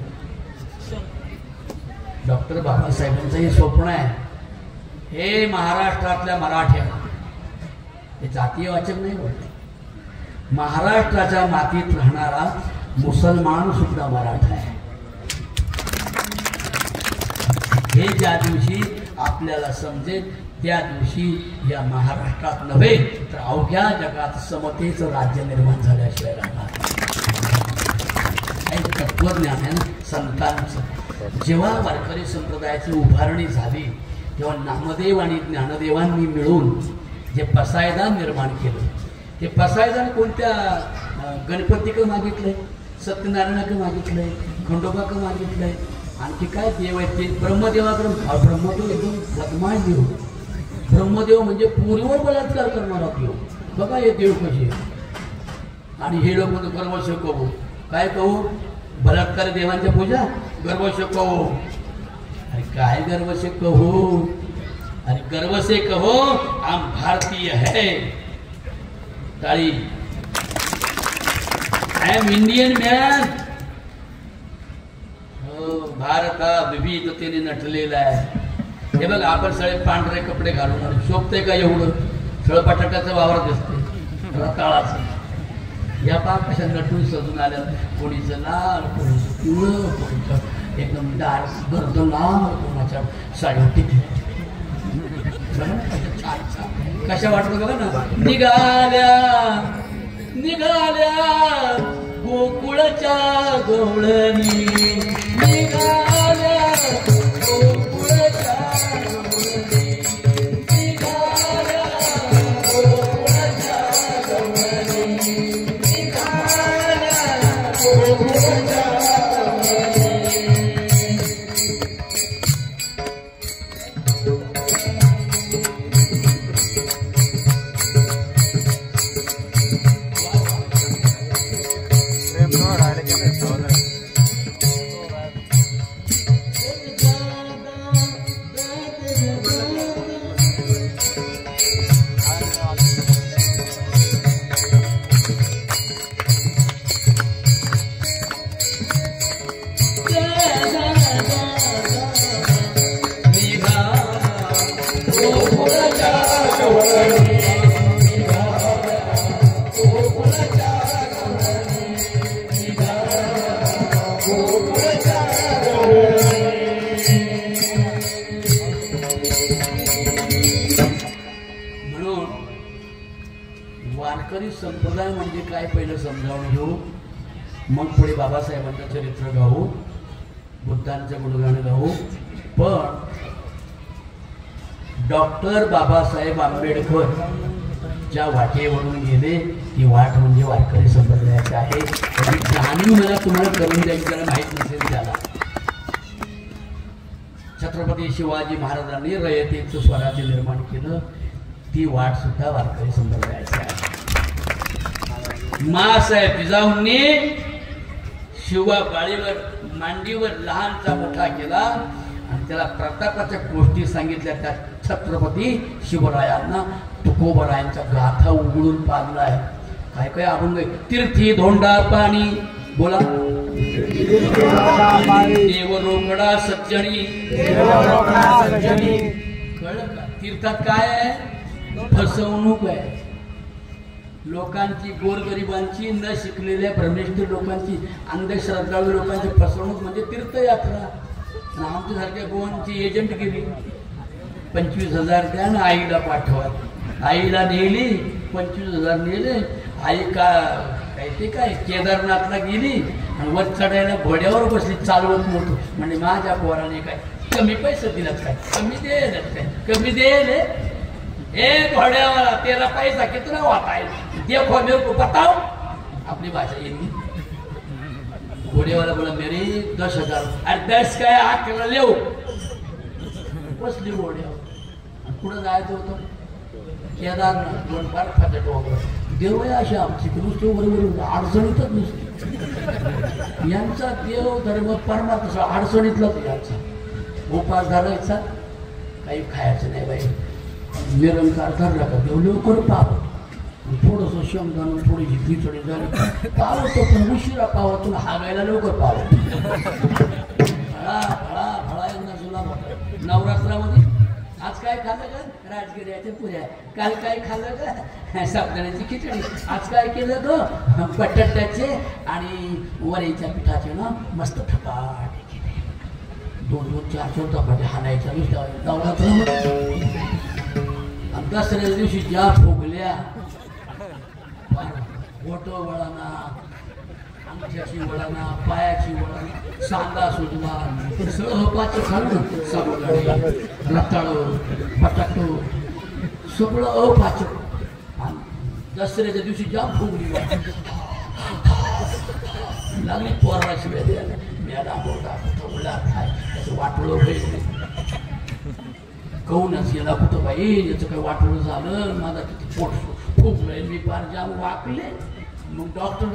Speaker 2: Doctor बाबासाहेबांचं हे स्वप्न आहे. हे महाराष्ट्रातल्या मराठ्या हे जातीय वाचक नाही बोलते. महाराष्ट्राच्या मातीत राहणारा मुसलमान सुद्धा मराठा आहे. हे ज्या दिवशी आपल्याला समजेल त्या दिवशी या महाराष्ट्रात नव्हे तर अवघ्या जगात समतेचं राज्य निर्माण झाल्याशिवाय राहणार. काही तत्वज्ञान आहे ना संतांचं. जेव्हा वारकरी संप्रदायाची उभारणी झाली तेव्हा नामदेव आणि ज्ञानदेवांनी मिळून जे पसायदान निर्माण केलं. ते पसायदान कोणत्या गणपतीकडे मागितलंय. सत्यनारायणाकडे मागितलंय. खंडोबाकडे मागितलंय. आणखी काय देव आहेत ते ब्रह्मदेवाकडे. ब्रह्मदेव एकदम बदमाश देव. ब्रह्मदेव म्हणजे पूर्वीवर बलात्कार करणारा देव. बघा हे देव कसे. आणि हे लोक म्हणतो गर्वश कहो. काय कहू. बलात्कार देवांच्या पूजा गर्वश कहो. अरे काय गर्वश कहो. अरे गर्व से कहो हम भारतीय है. ताली. I am Indian man. हो भारत हा विविधतेने नटलेला आहे. हे बघ आपण सगळे पांढरे कपडे घालून शोभते का एवढं. सळ बटाट्याचं वावर दिसते रताळाचं. या पाक कशा नटून सजून आल्या. कोणीचं लाल कोणीचं पिवळं कोणीचं एकदम डार्क गर्दनार कोणाच्या साडीवर टिकली. छान छान कशा वाटतं बघा ना. निघाल्या निघाल्या गोकुळच्या गवळणी, निघाल्या गोकुळच्या गवळणी, निघाल्या गोकुळच्या गवळणी, निघाल्या गोकुळच्या वारकरी संप्रदाय म्हणजे काय पहिलं समजावून घेऊ, मग पुढे बाबासाहेबांचं चरित्र गाऊ, बुद्धांचं गुणगाण गाऊ. पण डॉक्टर बाबासाहेब आंबेडकर ज्या वाटेवरून गेले ती वाट म्हणजे वारकरी संप्रदायाची आहे. त्याची जाणीव मला तुम्हाला करून द्यायची, त्याला माहीत नसेल त्याला. छत्रपती शिवाजी महाराजांनी रयतेचं स्वराज्य निर्माण केलं, ती वाट सुद्धा वारकरी संप्रदायाची आहे. मासाहेब जिजाऊंनी शिवा बाळीवर मांडीवर लहानचा मोठा केला आणि त्याला प्रतापाच्या गोष्टी सांगितल्या. त्या छत्रपती शिवरायांना तुकोबरायांचा गाथा उघडून पाडलाय. काय काय अभंग, तीर्थी धोंडा पाणी बोला, देव रोकडा सज्जनी, कळलं का? तीर्थात काय आहे? फसवणूक आहे. लोकांची, गोरगरिबांची, न शिकलेल्या भ्रष्ट लोकांची, अंधश्रद्धाळू लोकांची फसवणूक म्हणजे तीर्थयात्रा. आमच्यासारख्या गोवांची एजंट गेली, 25,000 द्या ना आईला पाठवा. आईला नेली, 25,000 नेले. आई काय ते काय केदारनाथला गेली आणि वर चढायला घोड्यावर बसली चालवत मोठं. म्हणजे माझ्या पोराने काय कमी पैसे दिलात काय, कमी देल काय, कमी देल हे घोड्यावर तेरा पैसा कितना होता है देखो मेरे को बताओ. अपनी भाषा हिंदी. घोडेवाला बोला मेरे 10,000. अरे 10 काय 8 लेव. बसली घोड्यावर. पुढे जायचं होतं केदारनाथ, 2 फार खात्या डोंगर. देव आहे अशी आमची नुसते बरोबर अडचणीतच नसते. यांचा देव धर्म परमात्मा अडचणीतलाच याचा. उपास धरायचा, काही खायचं नाही बाई. निरंकार धरला का देव लवकर पावत. थोडंसं शेंगदाणं थोडीशी खिचडी झाली पावतो, पण उशिरा पावत. तुला हागायला लवकर पावत. फळा फळा फळा यांना जुलाब होता. नवरात्रामध्ये आज काय खाल्लं का? राजगिऱ्याच्या पुऱ्या. काल काय खाल्लं का? साबुदाण्याची खिचडी. आज काय केलं ग? बटाट्याचे आणि वरीच्या पिठाचे ना मस्त ठपाटे केले. 2-2, 4-4 धपाटे हाणायच्या नुसत्या नवरात्रामध्ये. दसऱ्या दिवशी ज्या फुगल्या, फोटो वळाना, अंगठ्याची वळाना, पायाची वळाना, सांगा सुजला, सगळं खाल्लं. साबुदाणे, रताळ, बटाटो सगळं अपाचक. दसऱ्याच्या दिवशी ज्या फुगली लागली पोराला शिवाय द्यायला. मेला मोठा फुगला काय त्याचं वाटोळं व्हायचं. कहूनच गेला कुठं बाई याचं काही वाटोळं झालं, माझा किती पोट फुगलंय, मी फार जाम वाकले. मग डॉक्टर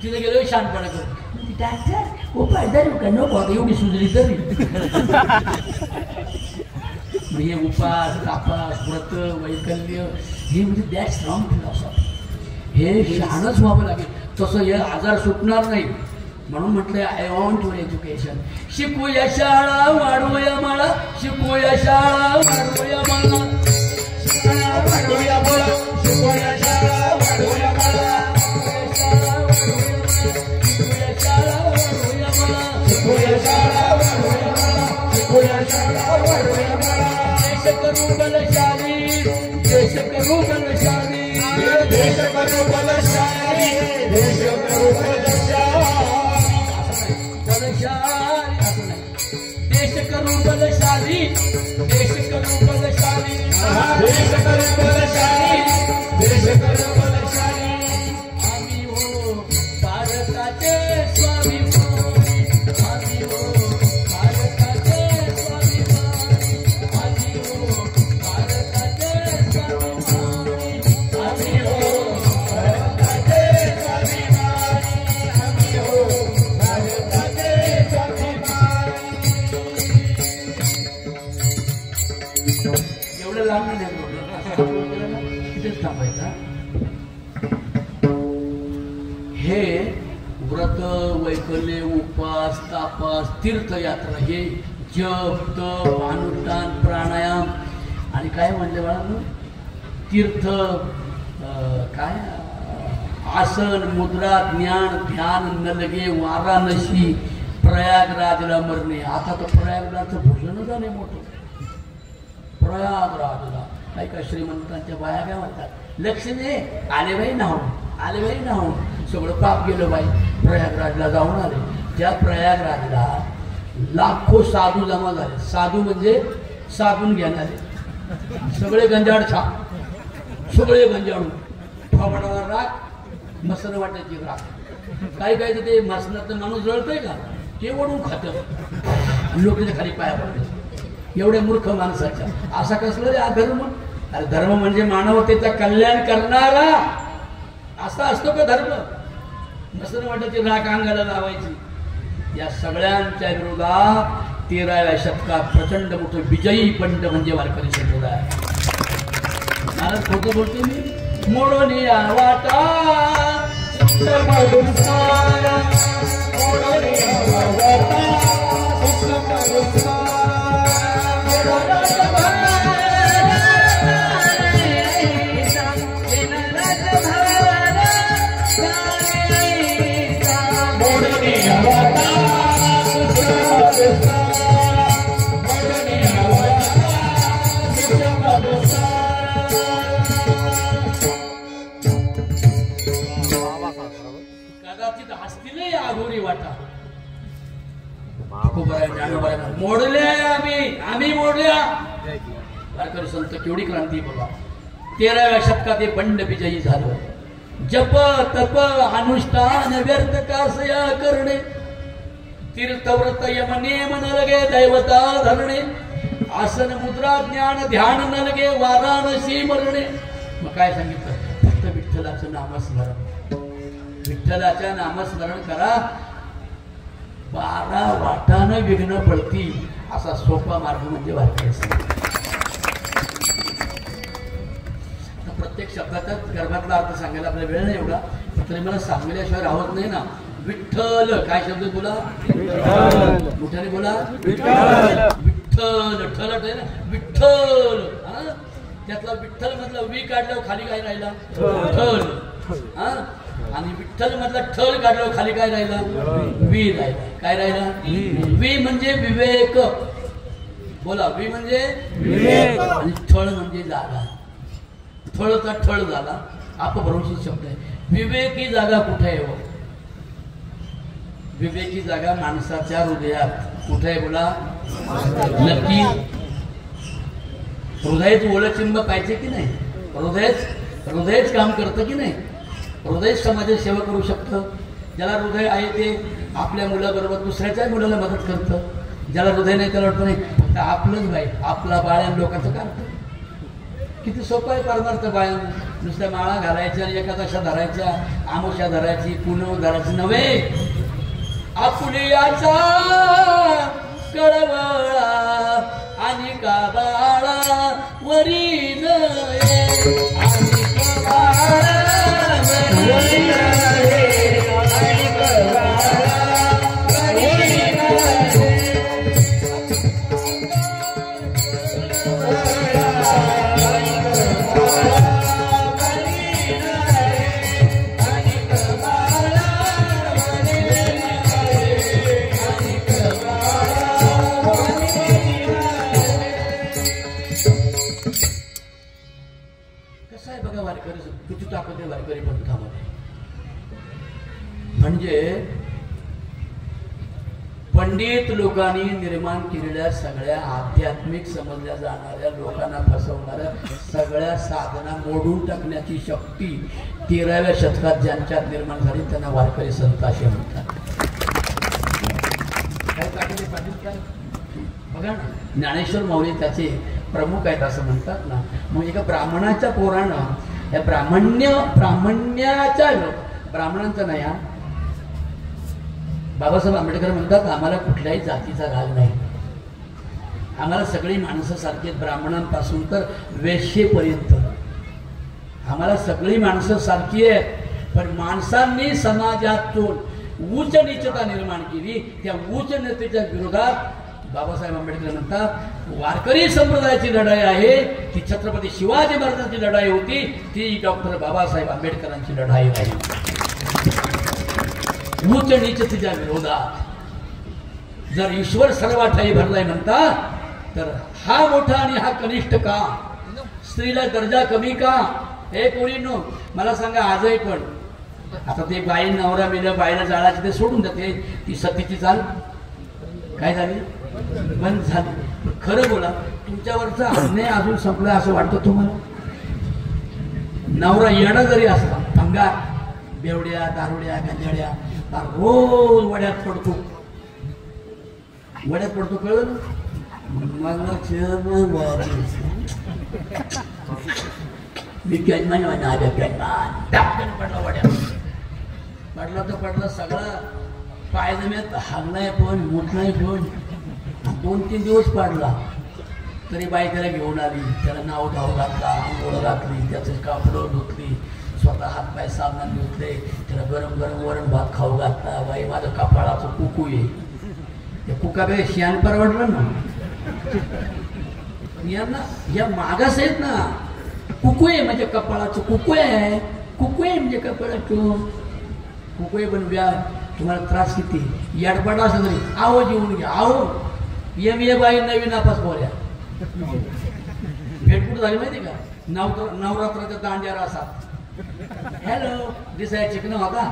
Speaker 2: तिथे गेलो शांतपणा करतो. डॉक्टर उपाय धरू का नको एवढी सुजली तरी. हे उपास, तापास, व्रत, वैकल्य हे म्हणजे दॅट्स रॉंग फिलॉसॉफी. हे शहाणच व्हावं लागेल. तसं हे आजार सुटणार नाही. म्हणून म्हटलंय आय वॉन्ट युअर एज्युकेशन. शिकूया शाळा वाढवूया मला, शिकूया शाळा वाढवूया मला, वाढवूया मला, शिकूया शाळा वाढवूया मला, शिकूया शाळा वाढवूया मला, शिकूया शाळा करू बलशाली देश करू बलशाली
Speaker 3: देश करू बलशाली देश करू
Speaker 2: बलशाली देश करू बलशाली देश करू बलशाली
Speaker 3: देश करू बलशाली देश करू बलशाली
Speaker 2: आम्ही हो भारताचे स्वाभिमान आम्ही हो भारताचे स्वाभिमान आम्ही हो भारताचे स्वाभिमान आम्ही हो
Speaker 3: भारताचे स्वाभिमान आम्ही हो भारताचे स्वाभिमान
Speaker 2: एवढं लांब नाही तिथेच थांबायचा हे व्रत वैकल्य उपास तापास तीर्थयात्रा हे जप तप अनुष्ठान प्राणायाम आणि काय म्हणले बाळांनो तीर्थ काय आसन मुद्रा ज्ञान ध्यान न लगे वाराणसी प्रयागराजला मरणे आता तर प्रयागराजचं भूषणच आहे मोठं प्रयागराजला काही का श्रीमंतांच्या बाया काय म्हणतात लक्ष्मी आले बाई नाहून सगळं पाप गेलं बाई प्रयागराजला जाऊन आले त्या प्रयागराजला लाखो साधू जमा झाले साधू म्हणजे साधून घेणारे सगळे गंजाड छाप सगळे गंजाडू फवाडावर राख मसन वाटायची राख काही काय ते मसनात माणूस जळतोय का ते ओढून खातं लोकांच्या खाली पाया पडते एवढ्या मूर्ख माणसाच्या असा कसला रे हा धर्म अरे धर्म म्हणजे मानवतेचं कल्याण करणारा असा असतो का धर्म मसन वाटायची राख अंगाला लावायची या सगळ्यांच्या विरोधात 13व्या शतकात प्रचंड मोठं विजयी पंड म्हणजे वारकरी संप्रदाय महाराज खोटं बोलतो मी मोडून या वाटा कदाचित असतील आघोरी वाटा मोडले आम्ही मोडल्या वारकरी संत केवढी क्रांती बघा 13व्या शतकात हे बंड विजयी झालं जप तप अनुष्ठान व्यर्थ कासया करणे तीर्थव्रत यम नेम न लगे दैवता धरणे आसन मुद्रा ज्ञान ध्यान न लगे वाराणसी मरणे मग काय सांगितलं फक्त विठ्ठलाचं नामस्मरण विठ्ठलाच्या नामस्मरण करा 12 वाटानं विघ्न पडतील असा सोपा मार्ग म्हणजे वारकरी संत प्रत्येक शब्दाचाच गर्भातला अर्थ सांगायला आपला वेळ नाही एवढा तरी मला सांगल्याशिवाय राहत नाही ना विठ्ठल काय शब्द बोला मोठ्याने बोला विठ्ठल ठलट आहे ना विठ्ठल त्यातला विठ्ठल मधला वी काढल्यावर खाली काय राहिला ठल आणि विठ्ठल मधला ठल काढल्यावर खाली काय राहिला वी राहिला काय राहिला वी म्हणजे विवेक बोला वी म्हणजे विवेक आणि ठळ म्हणजे जागा थळचा ठळ झाला अपभ्रंशी शब्द आहे विवेकी जागा कुठे आहे हो विवेकी जागा माणसाच्या हृदयात कुठे आहे बोला नक्की हृदयच ओलचिंब पाहिजे की नाही हृदयच काम करतं की नाही हृदय समाजाची सेवा करू शकतं ज्याला हृदय आहे ते आपल्या मुलाबरोबर दुसऱ्याच्या मुलाला मदत करतं ज्याला हृदय नाही त्याला वाटतं नाही फक्त आपलंच बाई आपला बाळ आणि लोकांचं करतं किती सोपं आहे परमार्थ बाया नुसत्या माळा घालायच्या एकादशा धरायच्या आमुष्या धरायची पुनव धरायची नव्हे आपुलियाचा कळवळा आणि का बाळा वरील जीवनामध्ये. म्हणजे पंडित लोकांनी निर्माण केलेल्या सगळ्या आध्यात्मिक समजल्या जाणाऱ्या लोकांना फसवणाऱ्या सगळ्या साधना मोडून टाकण्याची शक्ती 13व्या शतकात ज्यांच्यात निर्माण झाली त्यांना वारकरी संत असे म्हणतात. काय टाकले पाटील काय बघा ना, ज्ञानेश्वर माऊली त्याचे प्रमुख आहेत असं म्हणतात ना. मग एका ब्राह्मणाच्या पोरानं या ब्राह्मण्याच्या ब्राह्मणांचा नाही हा बाबासाहेब आंबेडकर म्हणतात आम्हाला कुठल्याही जातीचा राग नाही, आम्हाला सगळी माणसं सारखी आहेत, ब्राह्मणांपासून तर वेश्येपर्यंत आम्हाला सगळी माणसं सारखी आहेत. पण माणसांनी समाजातून उच्च नीचता निर्माण केली, त्या उच्च नीचतेच्या विरोधात बाबासाहेब आंबेडकर म्हणतात वारकरी संप्रदायाची लढाई आहे ती छत्रपती शिवाजी महाराजांची लढाई होती, ती डॉक्टर बाबासाहेब आंबेडकरांची लढाई राहिली. उच्च नीचतेच्या विरोधात जर ईश्वर सर्व ठाई भरलाय म्हणता तर हा मोठा आणि हा कनिष्ठ का, स्त्रीला दर्जा कमी का. हे पोरींनो मला सांगा आजही पण आता ते बाई नवरा मेल्या बाईला जाळाची ते सोडून जाते, ती सतीची चाल काय झाली बंद झाली. खरं बोला तुमच्यावरचा अन्याय अजून संपला असं वाटतं तुम्हाला. नवरा येणं जरी असला अंगार बेवड्या दारुड्या गंजाड्या रोज वड्यात पडतो कळलं पडला तर पडला सगळा पायजम्यात हागलाय पण मोठलाय पण 2-3 दिवस पडला तरी बाई त्याला घेऊन आली, त्याला नाव धाव घातला, आंघोळ घातली, त्याचे कापडं धुतली, स्वतः हातपाय साबणाने धुतले, त्याला गरम गरम वरण भात खाऊ घातला. बाई माझं कपाळाचं कुकू आहे, त्या कुकाकडे शियान परवडलं ना यांना, या मागास आहेत ना. कुकू आहे म्हणजे कपाळाचं कुकू आहे, कुकू आहे म्हणजे कपाळाचं कुकू आहे. पण व्या तुम्हाला त्रास किती याडपाडा असं तरी आहो जेवून घ्या, आहो ये बाई नवीन नापास बोल्या भेटपूट झाली माहिती का. नवरात्राच्या दांड्या रासात हॅलो दिसाय चिकन होता,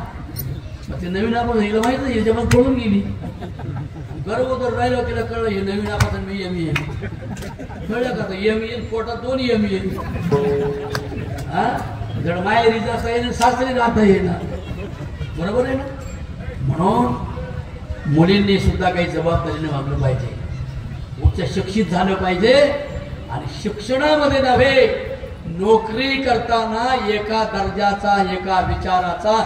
Speaker 2: मग ते नवीन आपण हिला माहित नाही याच्यामध्ये पळून गेली. गर्भोदर राहिलं तिला कळलं हे नवीन आपण मी एम येईल कळलं का, एम येईल पोटात 2 एम येईल. हा जड माहेरी जाता येईल सासरी जाता येईल, बरोबर आहे ना. म्हणून मुलींनी सुद्धा काही जबाबदारीने वागलं पाहिजे, उच्च शिक्षित झालं पाहिजे. आणि शिक्षणामध्ये नव्हे, नोकरी करताना एका दर्जाचा, एका विचाराचा,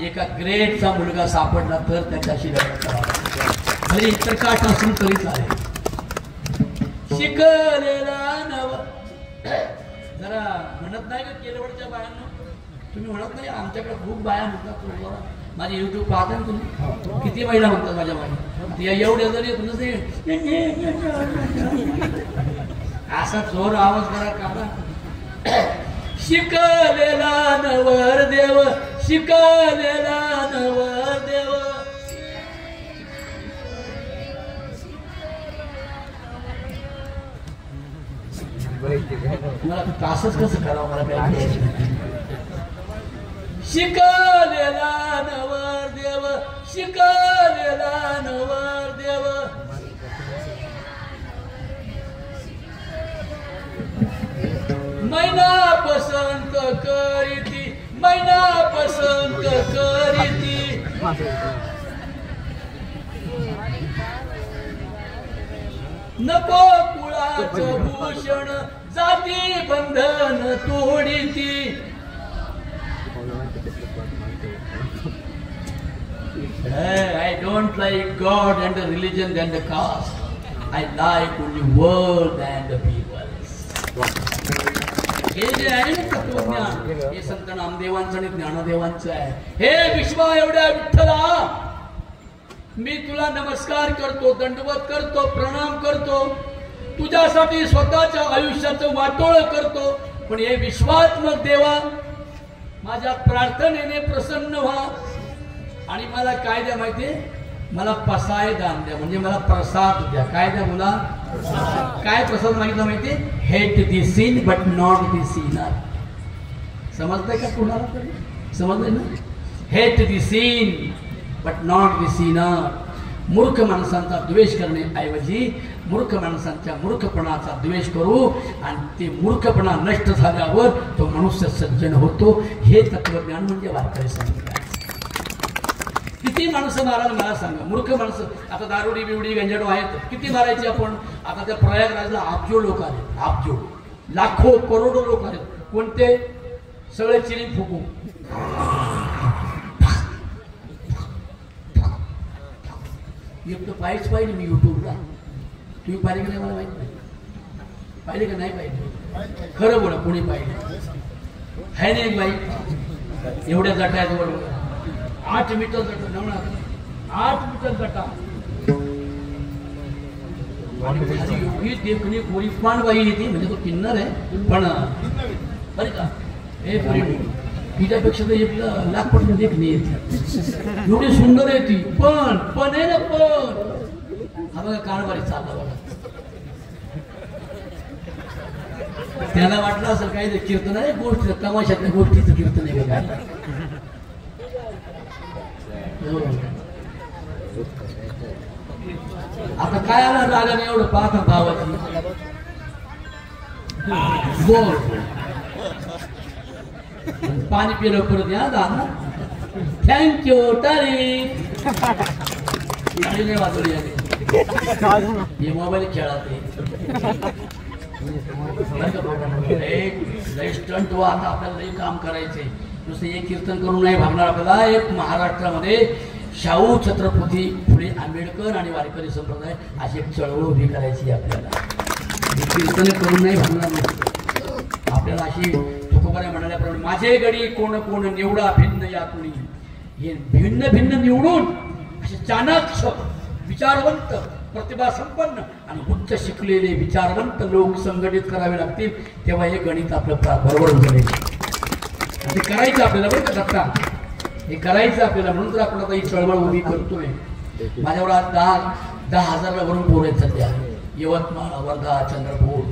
Speaker 2: एका ग्रेडचा मुलगा सापडला तर त्याच्याशी लग्न करावं, भले इतर काट असून तरी चालेल. शिकलेला नव जरा म्हणत नाही का केलवडच्या बायांना, तुम्ही म्हणत नाही आमच्याकडे खूप बाया म्हणतात, माझे युट्यूब पाहता ना तुम्ही, किती महिला म्हणतात माझ्या मागे एवढ्या जरी असा जोर आवाज करा काढा. शिकलेला नवरदेव, शिकलेला नवरदेव, मला तासच कसं करावं मला काय. शिकलेला नवरदेव, शिकलेला नवरदेव, मैना पसंत करीती, मैना पसंत करीती, नको कुळाचं भूषण, जाती बंधन तोडीती. I don't like God and the religion and the caste. I like only world and the people. हे जे आहे ना तत्वज्ञान, हे संत नामदेवांचं आणि ज्ञानदेवांचं आहे. हे विश्वा एवढ्या विठ्ठला, मी तुला नमस्कार करतो, दंडवत करतो, प्रणाम करतो, तुझ्यासाठी स्वतःच्या आयुष्याचं वाटोळ करतो. पण हे विश्वात्मक देवा, माझ्या प्रार्थनेने प्रसन्न व्हा आणि मला काय द्या माहितीये, मला पसाय दान द्या, म्हणजे मला प्रसाद द्या. काय द्या मुला, काय प्रसाद मागितला माहितीये, hate the sin but not the sinner. समजतंय का कुणाला तरी, समजलं ना? Hate the sin but not the sinner. मूर्ख माणसांचा द्वेष करण्याऐवजी मूर्ख माणसांच्या मूर्खपणाचा द्वेष करू आणि ते मूर्खपणा नष्ट झाल्यावर तो मनुष्य सज्जन होतो. हे तत्वज्ञान म्हणजे वारकरी संप्रदाय. किती माणसं मारायला मला सांगा, मूर्ख माणसं. आता दारुडी बिवडी गंजाडो आहेत, किती मारायचे आपण? आता त्या प्रयागराजला अब्जो लोक आहेत, अब्जो, लाखो करोडो लोक आहेत. कोणते? सगळे चिरीत फुकू. एक तर पाहिजे पाहिजे मी युट्यूबला. तुम्ही पाहिले की नाही मला माहित नाही. पाहिले का नाही पाहिजे? खरं बोला, कोणी पाहिजे आहे नाही? एक बाई एवढ्या जटा आहेत, बरोबर 8 मीटर जटा, नवणार 8 मीटर जटा. एवढी देखणी कोरी पान बाई येते, म्हणजे तो किन्नर आहे पण बरं का. हे तिच्यापेक्षा तर एक लाखपट देखणी येते. एवढी सुंदर आहे ती, पण आहे ना, पण हा बघा कारभारी चालला बघा. त्याला वाटलं असेल काही ते कीर्तन आहे, गोष्टी तमाशातल्या गोष्टीचं कीर्तन आहे बघा. आता काय आला रागाने एवढं पाहता भावाची बोल. पाणी पिलं परत या दादा. थँक्यू टाळी. नाही वाजवली हे मोबाईल खेळात लय स्टंट व आता आपल्याला लई काम करायचंय. नुसतं एक कीर्तन करून नाही भागणार आपल्याला. एक महाराष्ट्रामध्ये शाहू छत्रपती फुले आंबेडकर आणि वारकरी संप्रदाय अशी एक चळवळ उभी करायची आपल्याला. कीर्तन करून नाही भागणार नाही आपल्याला. अशी तुकोबाने म्हणाल्याप्रमाणे माझे गडी कोण कोण निवडा भिन्न या कुणी. हे भिन्न भिन्न निवडून असे चाणाक्ष विचारवंत प्रतिभा संपन्न आणि उच्च शिकलेले विचारवंत लोक संघटित करावे लागतील, तेव्हा हे गणित आपलं बरोबर होईल. ते करायचं आपल्याला बरं का दत्ता, हे करायचं आपल्याला. म्हणून तर आपण आता ही चळवळ उभी करतोय. माझ्यावर आज 10,000 वरून पोर आहेत सध्या. यवतमाळ, वर्धा, चंद्रपूर,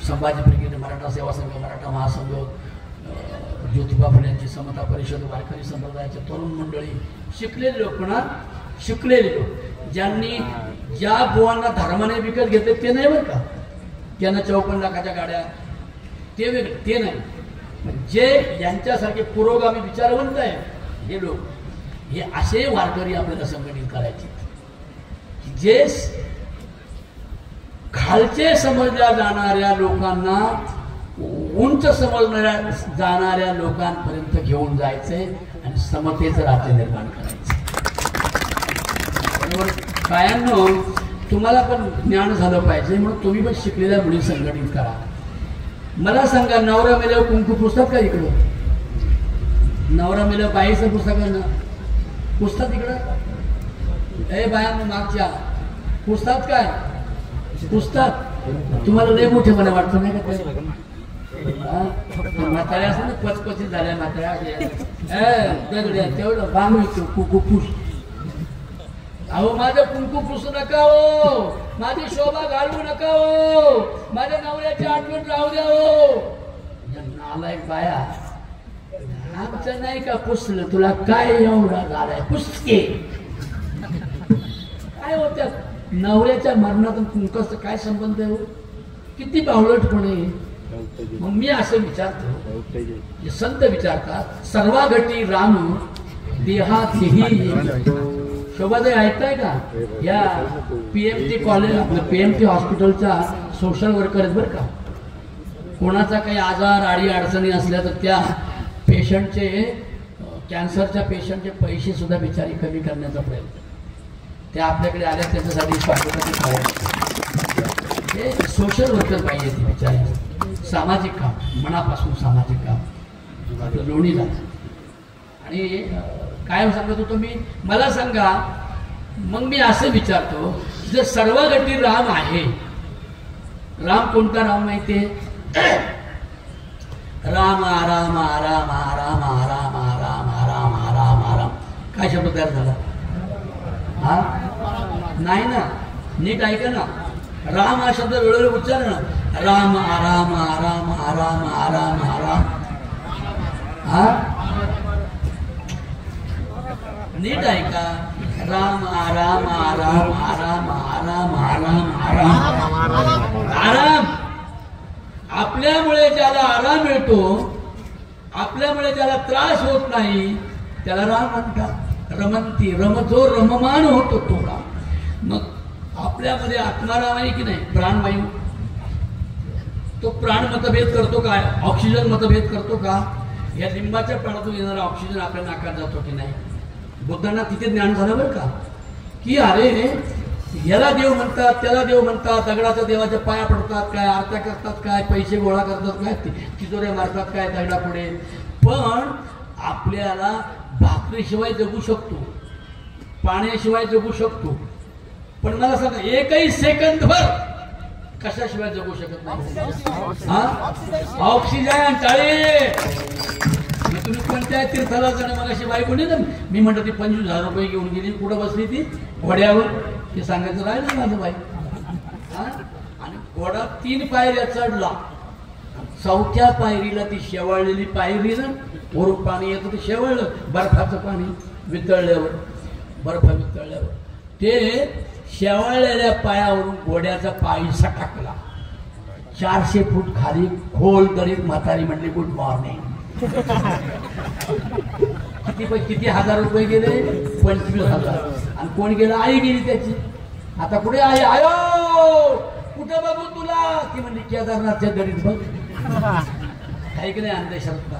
Speaker 2: संभाजी ब्रिगेड, मराठा सेवा संघ, मराठा महासंघ, ज्योतिबा फुल्यांची समता परिषद, वारकरी संप्रदायाचे तरुण मंडळी, शिकलेले लोक. पण शिकलेले लोक ज्यांनी ज्या बुवांना धर्माने विकत घेतले ते नाही बरं का. त्यांना 54 लाखाच्या गाड्या ते वेगळे, ते नाही. जे यांच्यासारखे पुरोगामी विचारवंत आहे हे लोक, हे असे वारकरी आपल्याला संघटित करायचे, जे खालचे समजल्या जाणाऱ्या लोकांना उंच समजणाऱ्या जाणाऱ्या लोकांपर्यंत घेऊन जायचे आणि समतेचं राज्य निर्माण करायचं. कायांनो तुम्हाला पण ज्ञान झालं पाहिजे म्हणून तुम्ही पण शिकलेल्या मुली संघटित करा. मला सांगा, नवरा मेल्यावर कुंकू पुस्तक का इकडं? नवरा मेल्यावर बाईचं पुस्तक ना पुस्तक इकडं. ए बाया मागच्या पुस्तक काय पुस्तक तुम्हाला लय मोठेपणा वाटतो नाही का? म्हाताऱ्या असं ना पचपचीत झाल्या म्हाताऱ्या तेवढं बांगू कुंकू पुस. अहो माझं कुंकू पुसू नका हो, माझी शोभा घालवू नका हो, माझ्या नवऱ्याची आठवण राहू द्या हो. नालायक बाया, आमचं नाही का पुसलं, तुला काय एवढा झालाय पुसके काय होत्या? नवऱ्याच्या मरणातून कुंकाचा काय संबंध आहे? किती बावळटपणे. मग मी असं विचारतो, संत विचारतात, सर्वाघटी राम देहातही. शोभाताई ऐकताय का? या PMT कॉलेज, आपलं PMT हॉस्पिटलच्या सोशल वर्कर आहेत बरं का. कोणाचा काही आजार आडी अडचणी असल्या तर त्या पेशंटचे, कॅन्सरच्या पेशंटचे पैसे सुद्धा बिचारी कमी करण्याचा प्रयत्न त्या आपल्याकडे आल्या. त्याच्यासाठी हे सोशल वर्कर पाहिजे ती बिचारी. सामाजिक काम, मनापासून सामाजिक काम आपलं लोणी जातं. आणि काय सांगत होतो मी, मला सांगा, मग मी असं विचारतो, जर सर्वगती राम आहे, राम कोणता राम माहितीये? राम राम राम राम राम राम राम राम राम. काय शब्द तयार झाला? हा नाही ना, नीट ऐका ना. राम हा शब्द वेळोवेळी उच्चार ना. राम राम राम राम राम राम. हा नीट ऐका. राम आराम आराम आराम आराम आराम आराम आराम. आपल्यामुळे ज्याला आराम मिळतो, आपल्यामुळे ज्याला त्रास होत नाही त्याला राम म्हणतात. रमंती रमतो रममान होतो तो राम. मग आपल्यामध्ये आत्माराम आहे की नाही, प्राणवायू, तो प्राण मतभेद करतो काय, ऑक्सिजन मतभेद करतो का? या लिंबाच्या प्राणातून येणारा ऑक्सिजन आपल्या नाकात जातो की नाही? बुद्धांना तिथे ज्ञान झालं बरं का, की अरे याला देव म्हणतात, त्याला देव म्हणतात, दगडाच्या देवाच्या पाया पडतात काय, आरत्या करतात काय, पैसे गोळा करतात काय, तिजोऱ्या मारतात काय दगडा पुढे. पण आपल्याला भाकरीशिवाय जगू शकतो, पाण्याशिवाय जगू शकतो. पण मला सांगा, एकही सेकंदभर कशाशिवाय जगू शकत नाही? ऑक्सिजन. टाळे. तुम्ही कोणत्या तीर्थाला जाणं मग अशी बायको नाही ना, मी म्हणतो ती 25,000 रुपये घेऊन गेली, कुठं बसली ती घोड्यावर, ते सांगायचं राहिलं माझं बाई. आणि घोडा 3 पायऱ्या चढला, 4थ्या पायरीला ती शेवाळलेली पायरी ना, वरून पाणी येतं ते शेवाळलं, बर्फाचं पाणी वितळल्यावर, बर्फ वितळल्यावर ते शेवाळलेल्या पायावरून घोड्याचा पाय सटकला. 400 फूट खाली खोल दरीत म्हातारी म्हणली गुड मॉर्निंग. किती हजार रुपये गेले? 25,000. आणि कोण गेलं? आई गेली त्याची. आता कुठे आई? आयो कुठं बघू तुला? ती म्हणली केदारनाथच्या दरीत बघ. काही की नाही अंधश्रद्धा.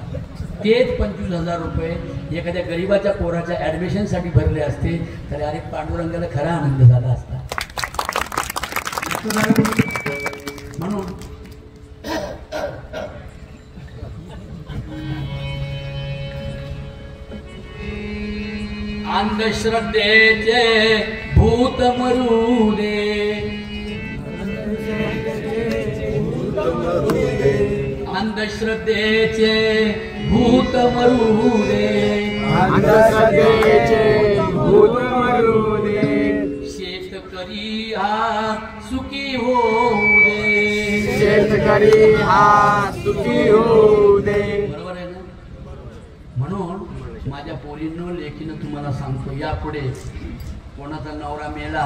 Speaker 2: तेच 25,000 रुपये एखाद्या गरीबाच्या पोराच्या ऍडमिशनसाठी भरले असते तर अरे पांडुरंगाला खरा आनंद झाला असता. म्हणून अंधश्रद्धेचे भूत मरू दे, अंधश्रद्धेचे भूत मरू दे, अंधश्रद्धेचे भूत मरू दे. शेतकरी हा सुखी होऊ दे, शेतकरी हा सुखी होऊ दे. बरोबर आहे ना? म्हणून माझ्या पोरींनो लेखीनं तुम्हाला सांगतो, यापुढे कोणाचा नवरा मेला,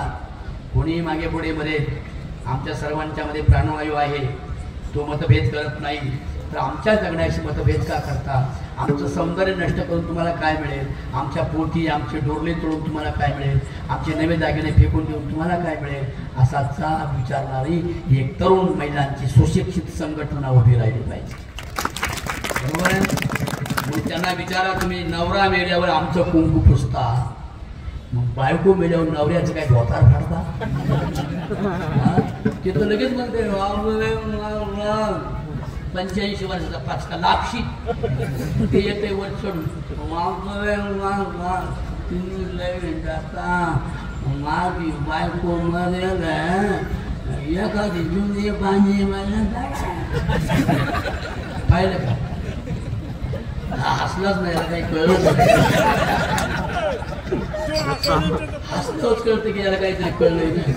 Speaker 2: कोणीही मागे पुढे मध्ये आमच्या सर्वांच्या मध्ये प्राणवायू आहे, तो मतभेद करत नाही. तर आमच्या जगण्याशी मतभेद का करता? आमचं सौंदर्य नष्ट करून तुम्हाला काय मिळेल? आमच्या पोटी आमचे डोरले तोडून तुम्हाला काय मिळेल? आमचे नवे दागिने फेकून देऊन तुम्हाला काय मिळेल? असा चाप विचारणारी एक तरुण महिलांची सुशिक्षित संघटना उभी राहिली पाहिजे. बरोबर आहे? मग त्यांना विचारा, तुम्ही नवरा मेल्यावर आमचं कुंकू पुसता, मग बायको मेल्यावर नवऱ्याचं काय धोतार फाडता? ते तर लगेच म्हणते 85 वर्षाचा पाचका लापशी ते येते वर चढून माझी बायको मरेल एखादी जुनी पाणी पाहिलं का? हसलाच नाही, काही कळलं हसतोच कळतं की याला काहीतरी कळलंय नाही.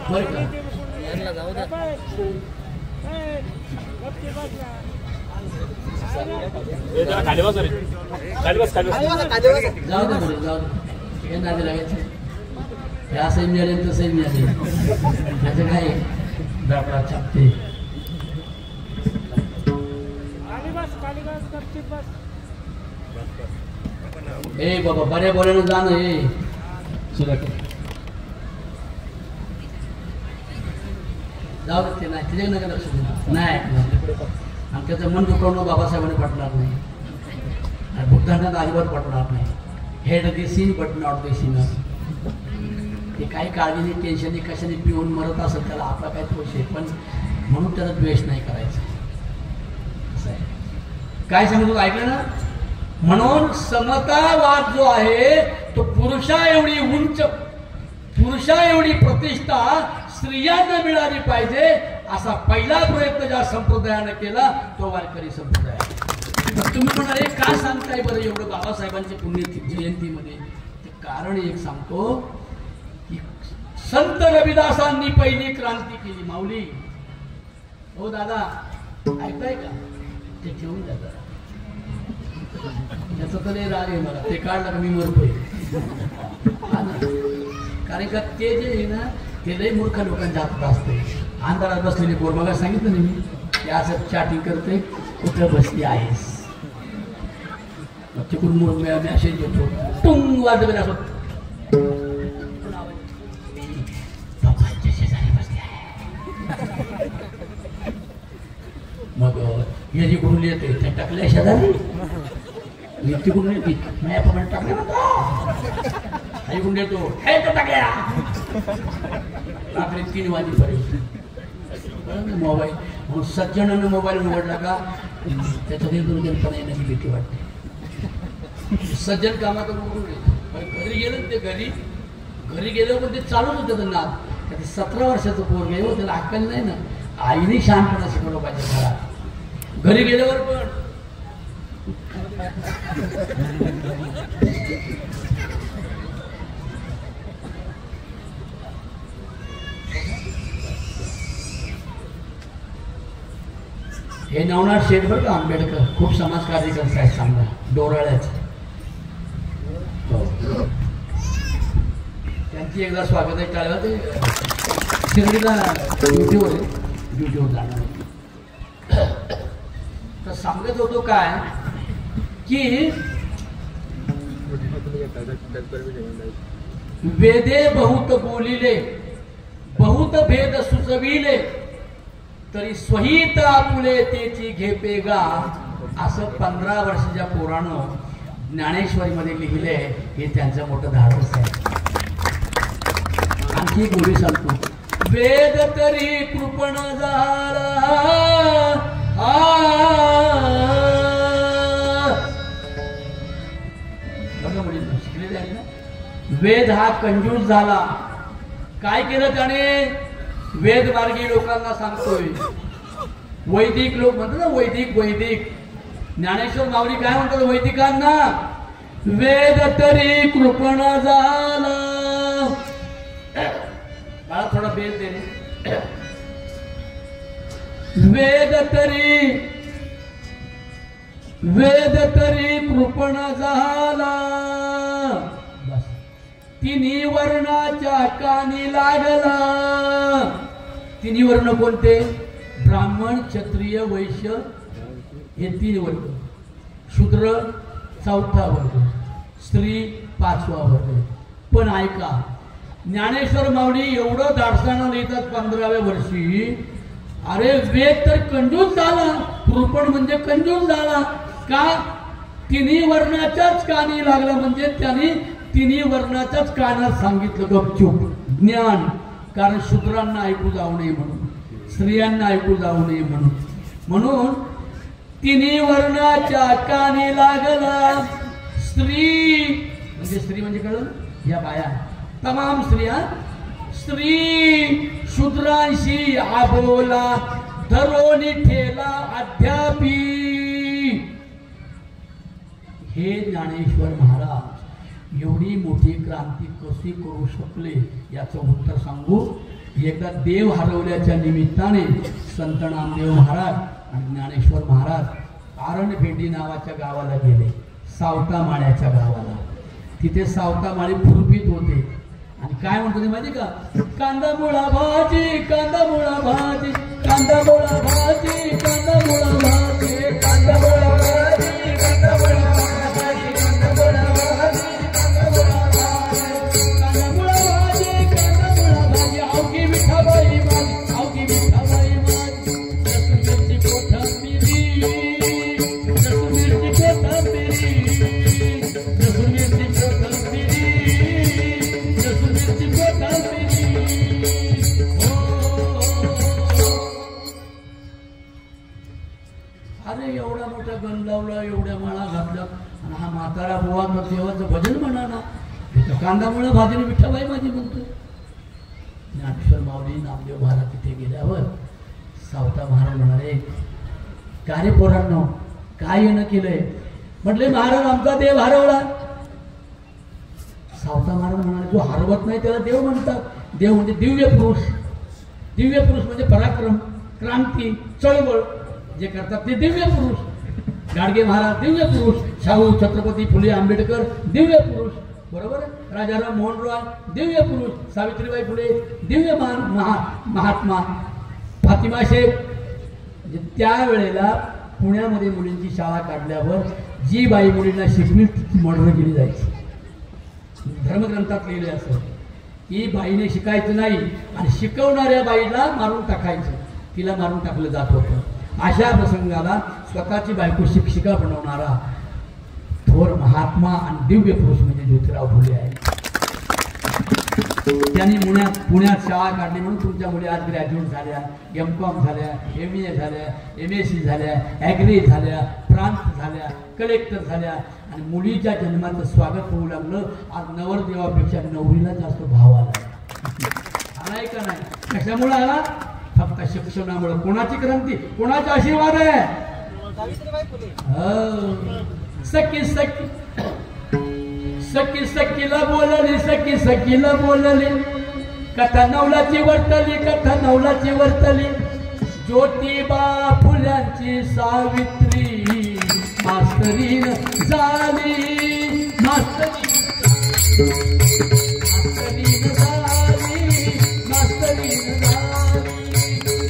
Speaker 2: बरं का? जाऊ दे बरं, जाऊ दे. हे नादी लागायचं, हे असंही मिळाले तसंही मिळाले, त्याचं काय दापडा छापते. ए बाबा बऱ्या बोलायला जाणं हे जाऊ दे. ते नाही तिथे नका लक्ष देऊ, नाही ऐकणार. आणि त्याचं मन दुखवणं बाबासाहेबांनी पटणार नाही, आणि बुद्धांना अजिबात पटणार नाही. Hate the sin but not the sinner. ते काही काळजीने टेन्शनने कशाने पिऊन मरत असेल त्याला आपला काय दोष आहे, पण म्हणून त्याला द्वेष नाही करायचा. असं आहे. काय सांगतो ऐकलं ना? म्हणून समतावाद जो आहे तो पुरुषा एवढी उंच, पुरुषा एवढी प्रतिष्ठा स्त्रियांना मिळाली पाहिजे असा पहिला प्रयत्न ज्या संप्रदायाने केला तो वारकरी संप्रदाय. तुम्ही म्हणाले का सांगताय बरं एवढं बाबासाहेबांच्या पुण्यतिथी जयंतीमध्ये? ते कारण एक सांगतो की संत रविदासांनी पहिली क्रांती केली. माऊली हो दादा ऐकताय का? ते ठेवून द्या. त्याचा तर लय राग आहे मला, ते काढलं का मी मरतोय. कारण का ते जे आहे ना ते लय मूर्ख लोकांच्या हातात असते. अंधारात बसलेले गोरबागा सांगितलं ना मी, ते असं चॅटिंग करते, कुठं बसली आहेस, तिकडून मॅसेज येतो, टुंग वाजत असं शेजारी बसली आहे. मग हे जिकडून येते त्या टाकल्या शेजारी, मी तिकडून येते माझ्याप्रमाणे टाकले ऐकून देतो हे तर टाकल्या रात्री 3 वाजेपर्यंत मोबाईल. मग सज्जनानं मोबाईल उघडला का त्याच्यात दुर्जनपणा येण्याची भीती वाटते. सज्जन कामात उघडून घरी गेलं, ते घरी गेल्यावर पण ते चालूच होतं त्याचं नाद. त्याचं 17 वर्षाचं पोरग आहे, त्याला अक्कल नाही ना. आईने शहाणपणा शिकवलं पाहिजे घरात. घरी गेल्यावर पण हे नवनाथ शेठ बरं का आंबेडकर, खूप समाजकार्य करत आहेत चांगला, डोराळ्याचं. त्यांची एकदा स्वागत आहे टाळ्या, ते शिर्डीला ड्युटीवर जाणार. तर सांगत होतो काय की वेदे बहुत बोलिले, बहुत भेद सुचविले, तरी स्वहित आपुले तेची घेपेगा, असं 15 वर्षाच्या पोरानं ज्ञानेश्वरीमध्ये लिहिले. हे त्यांचं मोठं धाडस आहे. आणखी गोडी सांगतो, वेद तरी कृपण झाला, बघा मुली शिकलेले आहे ना. वेद हा कंजूस झाला. काय केलं त्याने? वेद मार्गी लोकांना सांगतोय. वैदिक लोक म्हणतात ना, वैदिक ज्ञानेश्वर माऊली काय म्हणतात वैदिकांना? वेद तरी कृपण झाला. मला थोडा बेल दे रे. वेद तरी कृपण झाला, बस. तिन्ही वर्णाच्या कानी लागला. तिन्ही वर्ण कोणते? ब्राह्मण, क्षत्रिय, वैश्य हे 3 वर्ग. शूद्र 4था वर्ग, स्त्री 5वा वर्ग. पण ऐका, ज्ञानेश्वर माऊली एवढं धाडसानं लिहितात 15व्या वर्षी. अरे वेद तर कंजूस झाला, कृपण म्हणजे कंजूस झाला. का? तिन्ही वर्णाच्याच कानी लागला, म्हणजे त्यांनी तिन्ही वर्णाच्याच कानात सांगितलं गपचूप ज्ञान. कारण शूद्रांना ऐकू जाऊ नये म्हणून, स्त्रियांना ऐकू जाऊ नये म्हणून तिन्ही वर्णाच्या कानी लागला. स्त्री म्हणजे कळलं, या बाया तमाम स्त्री शूद्रांशी आबोला, धरोनी ठेला अध्यापी. हे ज्ञानेश्वर महाराज एवढी मोठी क्रांती कशी करू शकले याचं उत्तर सांगू. एकदा देव हरवल्याच्या निमित्ताने संत नामदेव महाराज आणि ज्ञानेश्वर महाराज आरणभेंडी नावाच्या गावाला गेले, सावतामाळ्याच्या गावाला. तिथे सावतामाळी खुरपीत होते आणि काय म्हणतो ते माहिती का? कांदा मुळा भाजी, कांदा मुळा भाजी, कांदा मुळा भाजी, कांदा मुळा भाजी, कांदा मुळा भाजी, कांदा मुळा भाजी, कांदा मुळा भाजी, कांदा मुळा भाजी, कांदा मुळा भाजी, कांदा मुळा भाजी. आवकी विठाबाई माझी, आवकी विठाबाई माझी. लसूण मिरची कोथिंबिरी, लसूण मिरची कोथिंबिरी, लसूण मिरची कोथिंबिरी, लसूण मिरची कोथिंबिरी. अरे एवढा मोठा गण लावला, एवढ्या माळा घातल्या आणि हा म्हातारा बुवा देवाचं भजन म्हणा ना. कांदामुळे भाजीने विठ्ठाबाई माझी म्हणतो. ज्ञानेश्वर माऊली नामदेव महाराज तिथे गेल्यावर सावता महाराज म्हणाले, काय रे पोरांनो, काय येणं केलंय? म्हटले महाराज आमचा देव हरवला. सावता महाराज म्हणाले, जो हरवत नाही त्याला देव म्हणतात. देव म्हणजे दिव्य पुरुष. दिव्य पुरुष म्हणजे पराक्रम, क्रांती, चळवळ जे करतात ते दिव्य पुरुष. गाडगे महाराज दिव्य पुरुष, शाहू छत्रपती फुले आंबेडकर दिव्य पुरुष, बरोबर. राजाराम मोहन रॉय दिव्य पुरुष, सावित्रीबाई फुले दिव्य महात्मा, फातिमा शेख. त्यावेळेला पुण्यामध्ये मुलींची शाळा काढल्यावर जी बाई मुलींना शिकवी ती मर्डर केली जायची. धर्मग्रंथात लिहिले असं की बाईने शिकायचं नाही आणि शिकवणाऱ्या बाईला मारून टाकायचं, तिला मारून टाकलं जात होतं. अशा प्रसंगाला स्वतःची बायको शिक्षिका बनवणारा थोर महात्मा आणि दिव्य पुरुष म्हणजे ज्योतिराव फुले आहे. त्यांनी पुण्यात शाळा काढली म्हणून तुमच्या मुली आज ग्रॅज्युएट झाल्या, M.Com झाल्या, MA झाल्या, MSc झाल्या, ॲग्री झाल्या, प्रांत झाल्या, कलेक्टर झाल्या आणि मुलीच्या जन्माचं स्वागत होऊ लागलं. आज नवरदेवापेक्षा नवरीला जास्त भाव आला. आलाय का नाही? कशामुळे आला? फक्त शिक्षणामुळे. कोणाची क्रांती, कोणाचा आशीर्वाद आहे? सखी सखी सखी सखीला बोलली, सखी सखीला बोलली, कथा नवलाची वर्तली, कथा नवलाची वर्तली. ज्योतिबा फुल्यांची सावित्री मास्तरीन झाली, मास्तरीन झाली, मास्तरीन झाली, मास्तरीन झाली,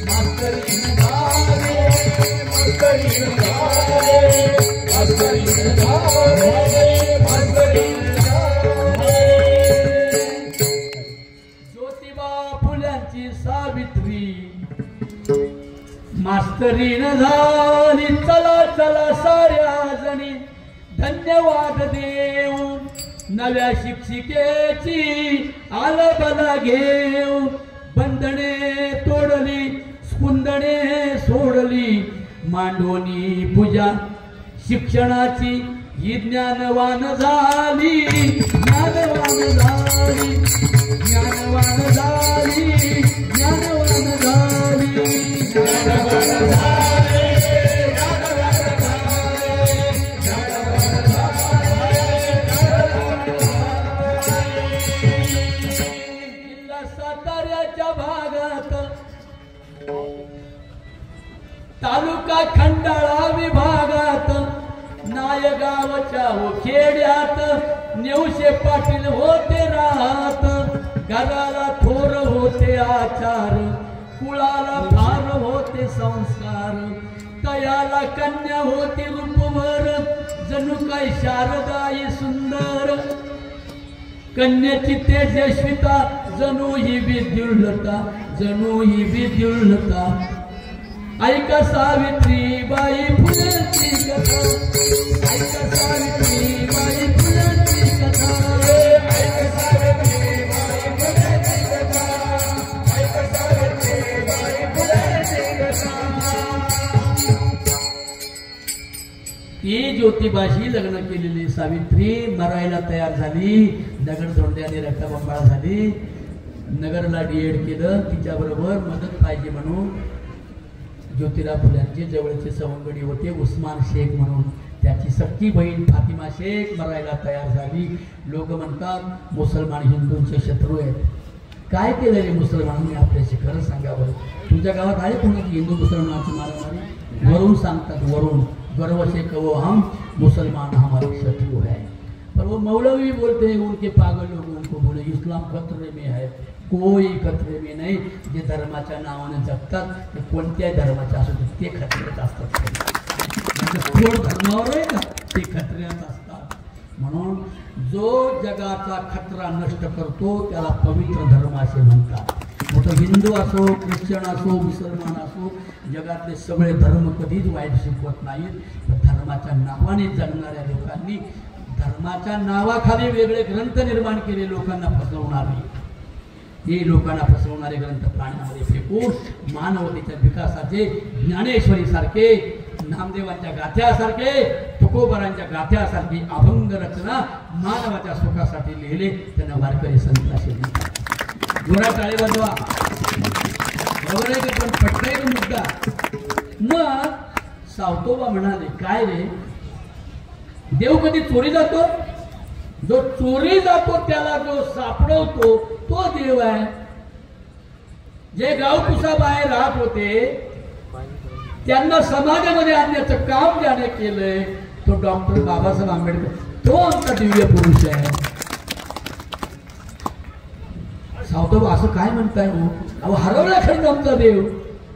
Speaker 2: मास्तरीन झाली, मास्तरीन झाली, मास्तरीन. सावित्री मास्तरीन झाली. चला चला साऱ्या जणी धन्यवाद देऊ, नव्या शिक्षिकेची आलबला घेऊ. बंधने तोडली, स्कुंदणे सोडली, मांडोनी पूजा शिक्षणाची ही ज्ञानवान झाली, ज्ञानवान झाली, ज्ञानवान झाली, ज्ञानवान झाली, ज्ञानवान झाली, जिल्हा साताऱ्याच्या भागात, तालुका खंडाळा विभागात, नायगावच्या खेड्यात नेवशे पाटील होते राहत. घराला थोर होते आचार, कुळाला फार होते संस्कार. तयाला कन्या होती रूपवर, जणू काय शारदाई सुंदर. कन्याची तेजस्विता जणू ही विद्युल्लता, जणू ही विद्युल्लता. ऐका सावित्रीबाई फुल्यांची कथा, ऐका सावित्रीबाई फुल्यांची कथा, ऐका सावित्रीबाई फुल्यांची कथा, ऐका सावित्रीबाई फुल्यांची कथा. ती ज्योतिबाशी लग्न केलेली सावित्री मरायला तयार झाली. दगडधोंड्याने रक्तबंबाळ झाली. नगरला D.Ed केलं. तिच्याबरोबर मदत पाहिजे म्हणून ज्योतिराव फुल्यांचे जवळचे सवंगडी होते उस्मान शेख म्हणून. त्याची सख्खी बहीण फातिमा शेख मरायला तयार झाली. लोक म्हणतात मुसलमान हिंदूंचे शत्रू आहेत. काय केलं रे मुसलमानांनी आपल्याशी? खरं सांगा बरं. तुमच्या गावात आहे कोणाची हिंदू मुसलमानाची मारामारी? वरून सांगतात, वरून. गर्व से कहो हम मुसलमान हमारे शत्रु है. पर वो मौलवी बोलते हैं उनके पागल लोग उनको बोले इस्लाम खतरे में है. कोई खतरे में नाही. जे धर्माच्या नावाने जगतात ते कोणत्याही धर्माचे असो ते खतऱ्यात असतात. थोड धर्मावर आहे ना ते खतऱ्यात असतात. म्हणून जो जगाचा खतरा नष्ट करतो त्याला पवित्र धर्म असे म्हणतात. मग तो हिंदू असो, ख्रिश्चन असो, मुसलमान असो, जगातले सगळे धर्म कधीच वाईट शिकवत नाहीत. धर्माच्या नावाने जगणाऱ्या लोकांनी धर्माच्या नावाखाली वेगळे ग्रंथ निर्माण केले लोकांना फसवणारे. हे लोकांना फसवणारे ग्रंथ प्राण्यामध्ये फेकून मानवतेच्या विकासाचे ज्ञानेश्वरी सारखे, नामदेवांच्या गाथ्यासारखे, तुकोबारांच्या गाथ्यासारखी अभंग रचना मानवाच्या सुखासाठी लिहिले. त्यांना वारकरी संत असे म्हणतात. जोरा टाळे वाजवा. बरोबर आहे की? पण पटतंय का मुद्दा? मग सावतोबा म्हणाले काय रे, देव कधी चोरी जातो? जो चोरी जातो त्याला जो सापडवतो तो देव आहे. जे गाव कुसाबाहेर राहत होते त्यांना समाजामध्ये आणण्याचं काम ज्याने केलंय तो डॉक्टर बाबासाहेब आंबेडकर, तो आमचा दिव्य पुरुष आहे. सावतो असं काय म्हणताय हो? अहो हरवला खरं आमचा देव.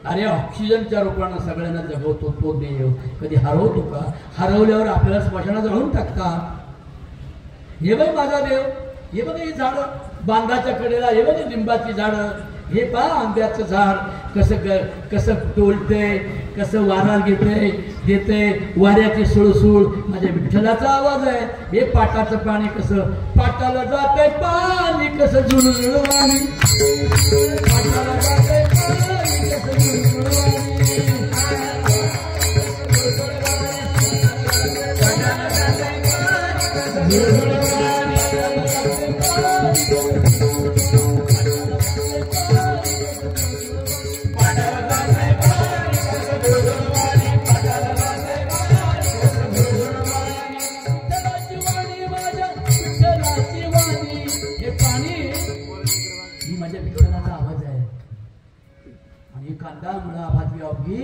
Speaker 2: अरे ऑक्सिजनच्या रूपानं सगळ्यांना जगवतो तो देव कधी हरवतो का? हरवल्यावर आपल्याला स्मशानात जाळून टाकता. हे बघ माझा देव, हे बघ ही झाडं बांधाच्या कडेला, हे बघ लिंबाची झाडं, हे पहा आंब्याचं झाड कसं डोलतंय, कसं वारा देतंय वाऱ्याची सुळसुळ. माझ्या विठ्ठलाचा आवाज आहे. हे पाटाचं पाणी कसं पाटाला जातंय, पाणी कसं झुळझुळवाणी, पाटाला जातंय पाणी कसं झुळझुळवाणी.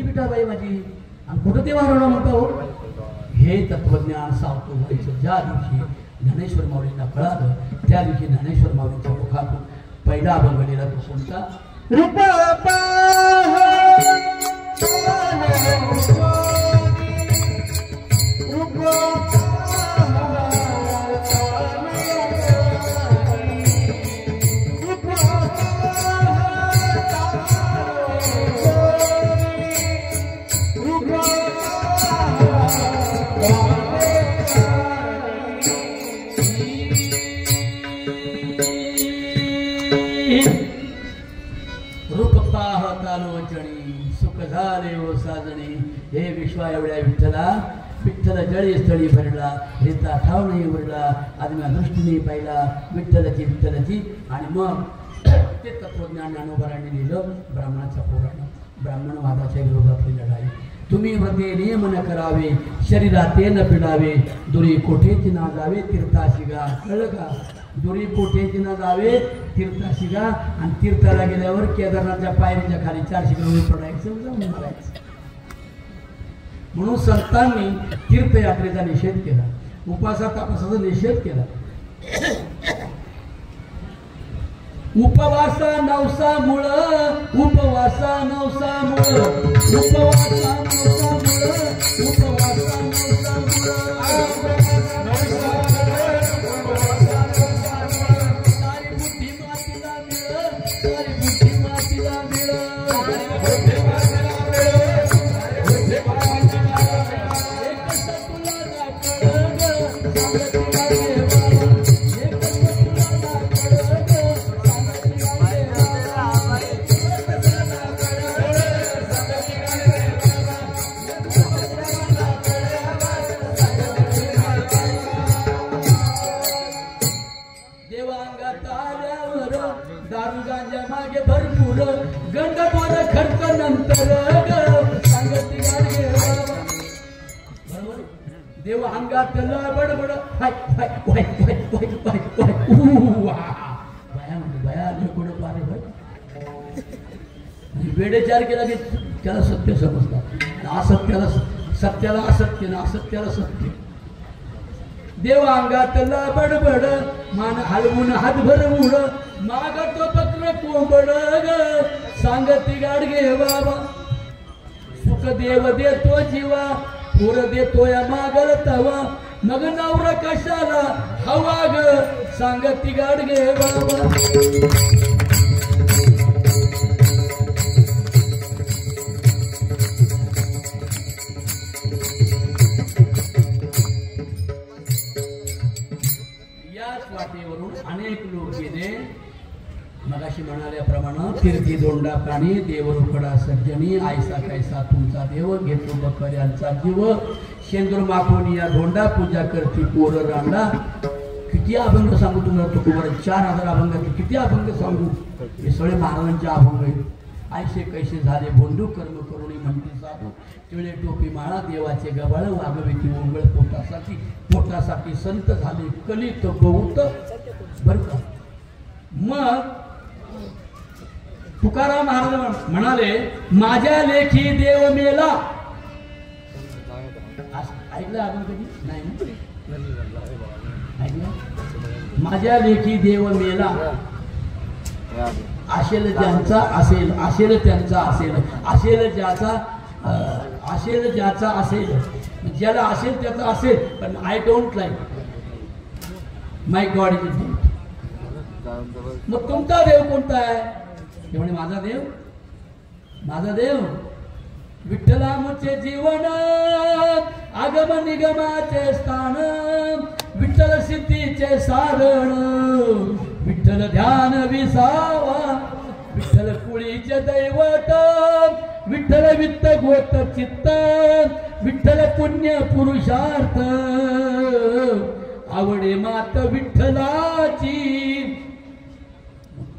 Speaker 2: विठाबाई माझी आणि कुठं ते वारवणं म्हणतो. हे तत्वज्ञान सावतो व्हायचं ज्या दिवशी ज्ञानेश्वर माऊलींना कळालं त्या दिवशी ज्ञानेश्वर माऊलींच्या मुखातून पहिला अभंग लिहिला तो कोणता? सुख झाले ओ साजणी. हे विश्वा एवढ्या विठ्ठला, विठ्ठल जळी स्थळी भरला, रेता ठाव नाही उरला, आदम्या दृष्टीने पाहिला विठ्ठलाची विठ्ठलाची. आणि मग ते तत्वज्ञान ज्ञानोबारांनी लिहिलं ब्राह्मणाचा पुराण. ब्राह्मणवादाच्या विरोधातली लढाई. तुम्ही व्रते नियम न करावे, शरीरात ते न पिडावे, दुरी कोठेची ना जावे तीर्थाशी गा. कळलं का? दुरी कोठेची ना जावे तीर्थाशी गा. आणि तीर्थाला गेल्यावर केदारनाथच्या पायरीच्या खाली 400 किलोमीटर पडायचं, जाऊन मारायचं. म्हणून संतांनी तीर्थयात्रेचा निषेध केला, उपासा तापासाचा निषेध केला. उपवासा नवसामुळं, उपवासा नवसामुळं, उपवासा नवसामुळं, उपवासा नवसामुळं. सारी बुद्धी मातीला मिळं, सारी बुद्धी मातीला मिळं. देव अंगात बडबड हाय हाय वाय वाय वाय वाय वाय. बाया म्हणजे बाया कुठं पारे भाई वेडेचार केला की त्याला सत्य समजतात. असत्याला सत्याला असत्य ना असत्याला सत्य. देव अंगातला बडबड मान हलवून हातभर उड मागतो पत्र कोंबड ग. सांगती गाडगे बाबा सुख देव देतो जीवा, पोर देतोय मागल तवा, मग नवरा कशाला हवा ग. सांगती गाडगे बाबा. याच वाटेवरून अनेक लोक गेले. मगाशी म्हणाल्याप्रमाणे तीर्थी दोंडा प्राणी देवरुकडा सज्जनी, आयसा कैसा तुमचा देव, घेतो बकऱ्यांचा जीव, शेंदूर माखोनी या धोंडा, पूजा करती पोर रांडा. किती अभंग सांगू तुम्हाला तुकोबर? 4000 अभंगाचे किती अभंग सांगू? हे सगळे महाराजांचे अभंग आहेत. आयसे कैसे झाले बोंडू, कर्म करुणी म्हणते साधू, टिळे टोपी माळा, देवाचे गबाळ, वागविती ओंगळ, पोटासाठी संत झाले कलित बहुत. बर का? मग तुकाराम महाराज म्हणाले, माझ्या लेखी देव मेला ऐकलं आपण कधी नाही ना ऐकलं माझ्या लेखी देव मेला असेल ज्यांचा असेल असेल त्यांचा असेल असेल ज्याचा असेल ज्याचा असेल ज्याला असेल त्याचा असेल पण I don't like my God is dead. मग तुमचा देव कोणता आहे म्हणजे माझा देव विठ्ठलामुचे जीवन आगम निगमाचे स्थान विठ्ठल सिद्धीचे सारण विठ्ठल ध्यान विसावा विठ्ठल कुळीचे दैवत विठ्ठल वित्त गोत चित्त विठ्ठल पुण्य पुरुषार्थ आवडे मात विठ्ठलाची.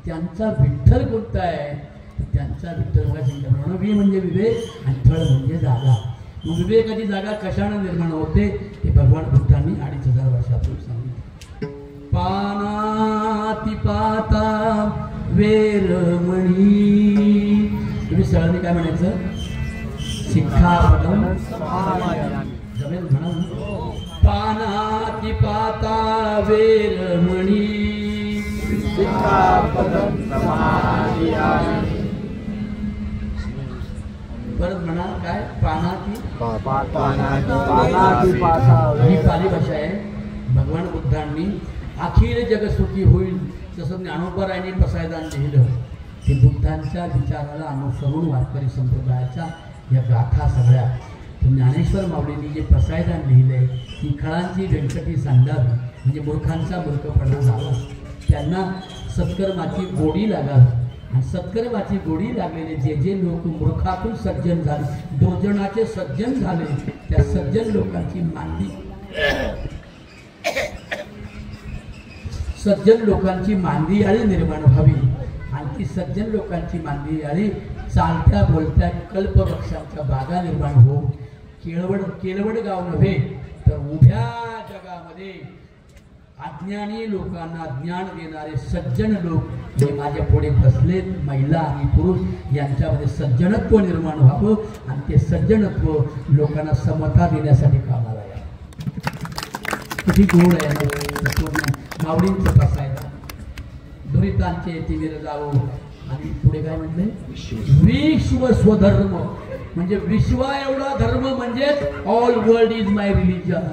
Speaker 2: त्यांचा विठ्ठल कोणता आहे त्यांचा विठ्ठल बघा. वि म्हणजे विवेक आणि थळ म्हणजे जागा. मग विवेकाची जागा कशाने निर्माण होते हे भगवान बुद्धांनी 2500 वर्षापूर्वी सांगितले. पानाती पाता वेरमणी तुम्ही सरळने काय म्हणायचं शिक्षापदम जमेल म्हणा. पानाती पाता वेरमणी परत म्हणा काय पानाती ही पाली भाषा आहे. भगवान बुद्धांनी अखिल जग सुखी होईल जसं ज्ञानोबरायांनी पसायदान लिहिलं ते बुद्धांच्या विचाराला अनुसरून वारकरी संप्रदायाच्या या गाथा सगळ्या ज्ञानेश्वर माऊलींनी जे पसायदान लिहिलंय ती खळांची व्यंकटी सांगावी म्हणजे मूर्खांचा मूर्खपणा झाला त्यांना सत्कर्माची गोडी लागावी. आणि सत्कर्माची गोडी लागलेले जे जे लोक मूर्खातून सज्जन झाले दुर्जनाचे सज्जन झाले त्या सज्जन लोकांची मांदियाळी निर्माण व्हावी. आणि ती सज्जन लोकांची मांदियाळी चालत्या बोलत्या कल्पवृक्षांच्या बागा निर्माण हो. केळवड गाव नव्हे तर उभ्या जगामध्ये अज्ञानी लोकांना ज्ञान देणारे सज्जन लोक जे माझ्या पुढे बसले महिला आणि पुरुष यांच्यामध्ये सज्जनत्व निर्माण व्हावं आणि ते सज्जनत्व लोकांना समता देण्यासाठी कामाला यावं. किती गोड आहे माऊलींचं बसायला दुरितांचे तिमिर जावो. आणि पुढे काय म्हटले विश्व स्वधर्म म्हणजे विश्व एवढा धर्म म्हणजेच all world is my religion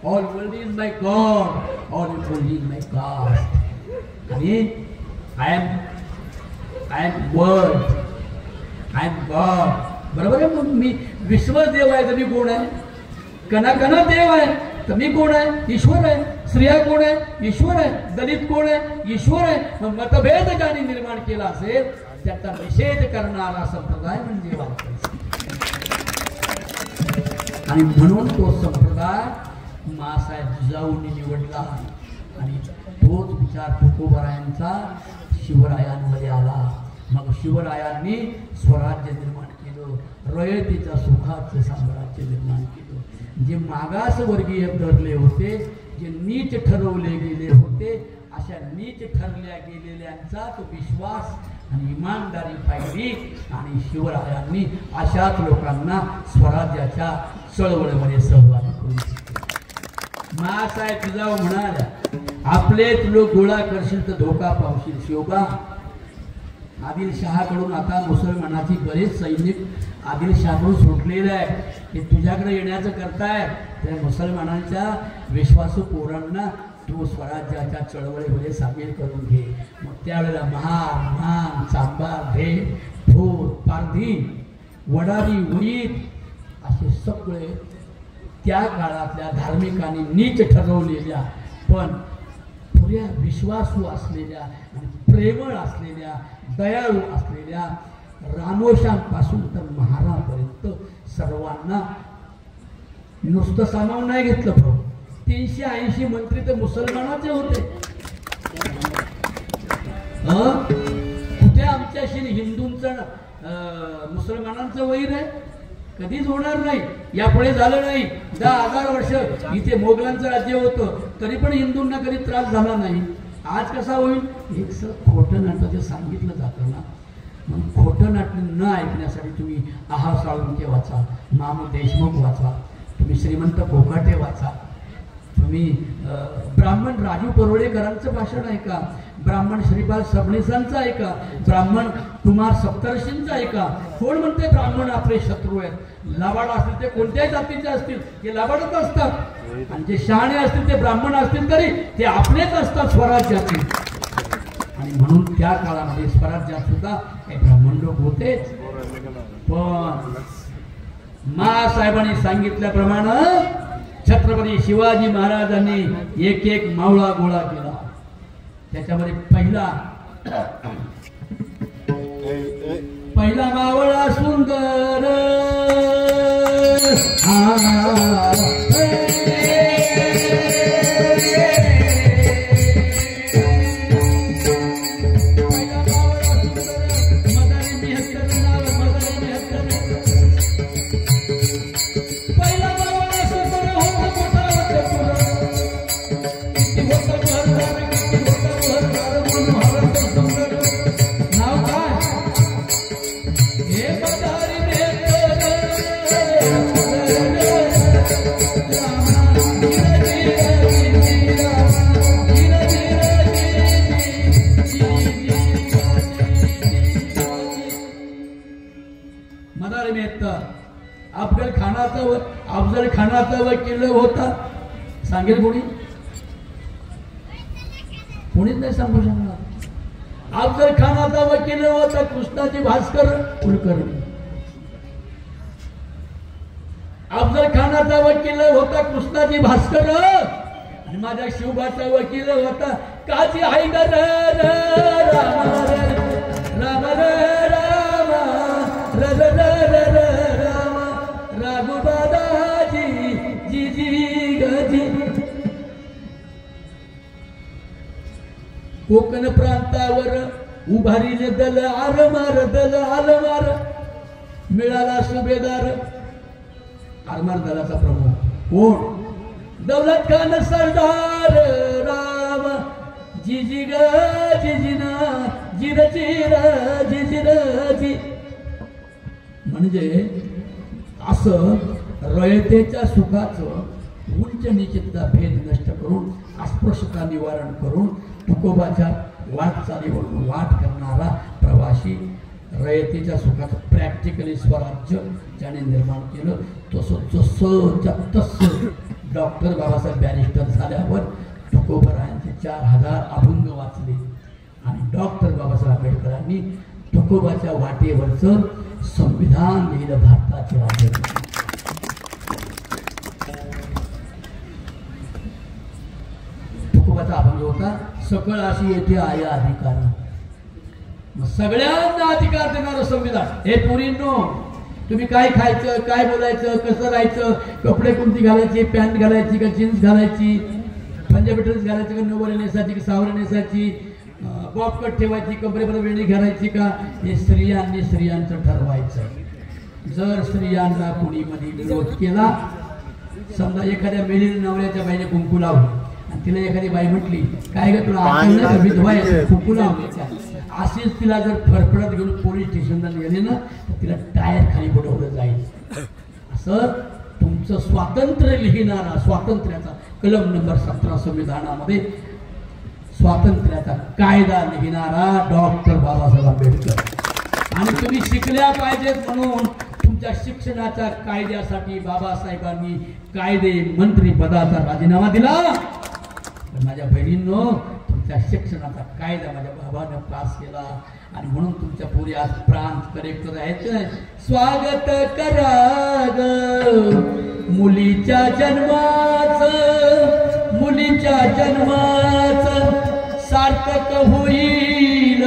Speaker 2: all world is my god all world is my caste. आणि I am world I am god बरोबर आहे. मग मी विश्व देव आहे तर मी कोण आहे कणा देव आहे तर मी कोण आहे ईश्वर आहे. स्त्रिया कोण आहे ईश्वर आहे. दलित कोण आहे ईश्वर आहे. मग मतभेद ज्यांनी निर्माण केला असेल त्याचा निषेध करणारा संप्रदाय म्हणजे वारकरी. आणि म्हणून तो संप्रदाय मासाहेब जिजाऊंनी निवडला आणि तोच विचार तुकोबरायांचा शिवरायांमध्ये आला. मग शिवरायांनी स्वराज्य निर्माण केलं रयतेच्या सुखाचं साम्राज्य निर्माण केलं. जे मागासवर्गीय धरले होते जे नीच ठरवले गेले होते अशा नीच ठरल्या गेलेल्यांचा तो विश्वास आणि इमानदारी पाहिली आणि शिवरायांनी अशाच लोकांना स्वराज्याच्या चळवळीमध्ये सहभागी करून मासाहेब जिजाऊ म्हणाल्या आपलेच लोक गोळा करशील तर धोका पावशील. शिवबा आदिलशहाकडून आता मुसलमानाची बरेच सैनिक आदिलशहाकडून सुटलेले आहे ते तुझ्याकडे येण्याचं करताय. त्या मुसलमानांच्या विश्वासू पोरांना तू स्वराज्याच्या चळवळीमध्ये सामील करून घे. मग त्यावेळेला महार मान चांबार ढे भोर पारधी वडारी वईत असे सगळे त्या काळातल्या धार्मिकांनी नीच ठरवलेल्या पण पुऱ्या विश्वासू असलेल्या आणि प्रेमळ असलेल्या दयाळू असलेल्या रामोशांपासून तर महारापर्यंत सर्वांना नुसतं सामावून नाही घेतलं. प्रभू 380 मंत्री तर मुसलमानाचे होते. कुठे आमच्याशी हिंदूंचं मुसलमानांचं वैर आहे कधीच होणार नाही. यापुढे झालं नाही. 10,000 वर्ष इथे मोगलांचं राज्य होतं तरी पण हिंदूंना कधी त्रास झाला नाही. आज कसा होईल एक खोटं नाटक जे सांगितलं जातं ना मग खोटं नाटक न ऐकण्यासाठी तुम्ही आहा साळुंके वाचा मामू देशमुख वाचा तुम्ही श्रीमंत कोकाटे वाचा, तुम्ही ब्राह्मण राजू परोळेकरांचं भाषण ऐका, ब्राह्मण श्रीपाल सबनीसांचं ऐका, ब्राह्मण कुमार सप्तर्षींचं ऐका. कोण म्हणते ब्राह्मण आपले शत्रू आहेत? लबाड असतील ते कोणत्याही जातीचे असतील ते लबाडच असतात, आणि जे शहाणे असतील ते ब्राह्मण असतील तरी ते आपलेच असतात स्वराज्याचे. आणि म्हणून त्या काळामध्ये स्वराज्यात सुद्धा काही ब्राह्मण लोक होतेच. पण मासाहेबांनी सांगितल्याप्रमाणे छत्रपती शिवाजी महाराजांनी एक एक मावळा गोळा केला. त्याच्यामध्ये पहिला मावळा सुंदर अफजल खानाचा वकील होता. सांगेल कोणी? कोणीच नाही सांगू शकणार. अफजल खानाचा वकील होता कृष्णाजी भास्कर कुलकर्णी. अफजल खानाचा वकील होता कृष्णाजी भास्कर, आणि माझ्या शिवबाचा वकील होता काजी हैदर राम राघुबादाजी जी जी गजी. कोकण प्रांतावर उभारीले दल आरमार दल आलमार. मिळाला सुभेदार आरमार दलाचा प्रमुख कोण? दौलत खान सरदार राम जी जी ग जी जिना जिर जिर जी जिर जी. म्हणजे असं रयतेच्या सुखाचं उंच निश्चितचा भेद नष्ट करून अस्पृश्यता निवारण करून तुकोबाच्या वाटचालीवरून वाट करणारा प्रवासी रयतेच्या सुखाचं प्रॅक्टिकली स्वराज्य ज्याने निर्माण केलं. तसं डॉक्टर बाबासाहेब बॅरिस्टर झाल्यावर तुकोबरायांचे 4000 अभंग वाचले, आणि डॉक्टर बाबासाहेब आंबेडकरांनी तुकोबाच्या वाटेवरचं संविधान लिहिलं, भारताचे राज्य. तुकोबाचा अभंग होता सकळ अशी येथे आहे अधिकार. मग सगळ्यांना अधिकार देणारं संविधान. हे पोरींनो, तुम्ही काय खायचं, काय बोलायचं, कसं राहायचं, कपडे कोणती घालायची, पॅन्ट घालायची का जीन्स घालायची, पंजाबी ड्रेस घालायची का नऊवारी नेसायची का सहावारी नेसायची, बॉबकट ठेवायची, कपडेपर्यंत वेणी घालायची का, हे स्त्रियांचं ठरवायचं. जर स्त्रियांना कोणी मध्ये विरोध केला, समजा एखाद्या मेलेल्या नवऱ्याच्या बाईने कुंकू लावली आणि तिला एखादी बाई म्हटली काय ग तुला विधवा कुंकू लावली, असेच तिला जर फरफडत घेऊन पोलीस स्टेशनला गेले ना तर तिला टायर खाली बुडवलं जाईल. असं तुमचं स्वातंत्र्य लिहिणारा, स्वातंत्र्याचा कलम नंबर 17 संविधानामध्ये स्वातंत्र्याचा कायदा लिहिणारा डॉक्टर बाबासाहेब आंबेडकर. आणि तुम्ही शिकल्या पाहिजेत म्हणून तुमच्या शिक्षणाच्या कायद्यासाठी बाबासाहेबांनी कायदे मंत्री पदाचा राजीनामा दिला. माझ्या बहिणींनो, तुमच्या शिक्षणाचा कायदा माझ्या बाबाने पास केला, आणि म्हणून तुमच्या पुरी आज प्रांत करेक्ट राहायचं. स्वागत करा ग मुलीच्या जन्माचं, मुलीच्या जन्माचं सार्थक होईल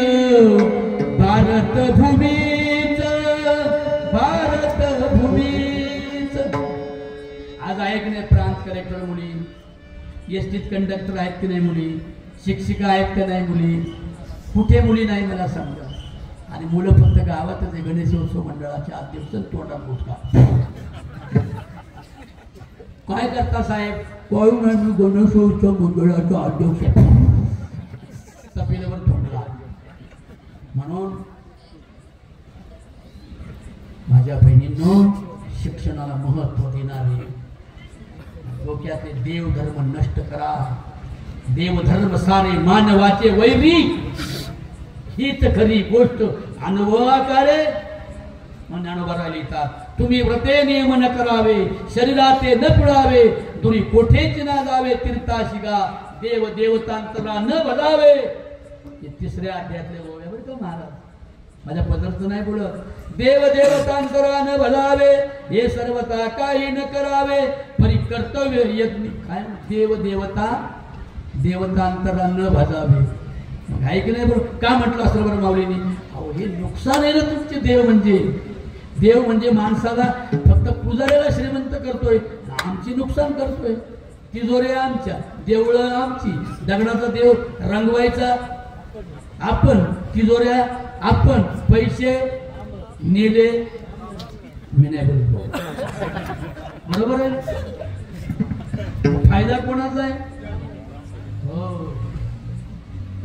Speaker 2: भारत भूमीच, भारत भूमीच. आज आहे की नाही प्रांत कलेक्टर मुली, एसटीत कंडक्टर आहेत की नाही मुली, शिक्षिका आहेत का नाही मुली, कुठे मुली नाही मला सांगा. आणि मुलं फक्त गावातच आहे. गणेशोत्सव मंडळाच्या अध्यक्ष तोंडात गुटखा. काय करता साहेब? काय नाही, मी गणेशोत्सव मंडळाचा अध्यक्ष. तपेल्यावर थोडला. म्हणून माझ्या बहिणींनो, शिक्षणाला महत्व देणारे डोक्यातले देवधर्म नष्ट करा. देवधर्म सारे मानवाचे वैरी, हीच खरी गोष्ट अनुभवाकारे ज्ञानोबा लिहितात. तुम्ही व्रते नियम न करावे, शरीराचे न पिळावे, दुरी कोठेच न जावे, तीर्थाशी गा देव देवतांतरा न बजावे. हे तिसऱ्या अध्यायातले ओव्या बरं का महाराज, माझ्या पदर्थ नाही बोलत. देव देवतांतरा न भजावे, हे सर्वता काही न करावे, परी कर्तव्य यज्ञ काय देव देवता देवतांतरा न भजावे. मग ऐक नाही बरोबर का म्हटलं असं बरं माऊलीने? अहो हे नुकसान आहे ना तुमचे. देव म्हणजे माणसाला फक्त पुजाऱ्याला श्रीमंत करतोय, आमची नुकसान करतोय. तिजोऱ्या आमच्या, देवळं आमची, दगडाचा देव रंगवायचा आपण, तिजोऱ्या आपण, पैसे नेले मी नाही बोलतो बरोबर आहे. फायदा कोणाचा आहे? हो.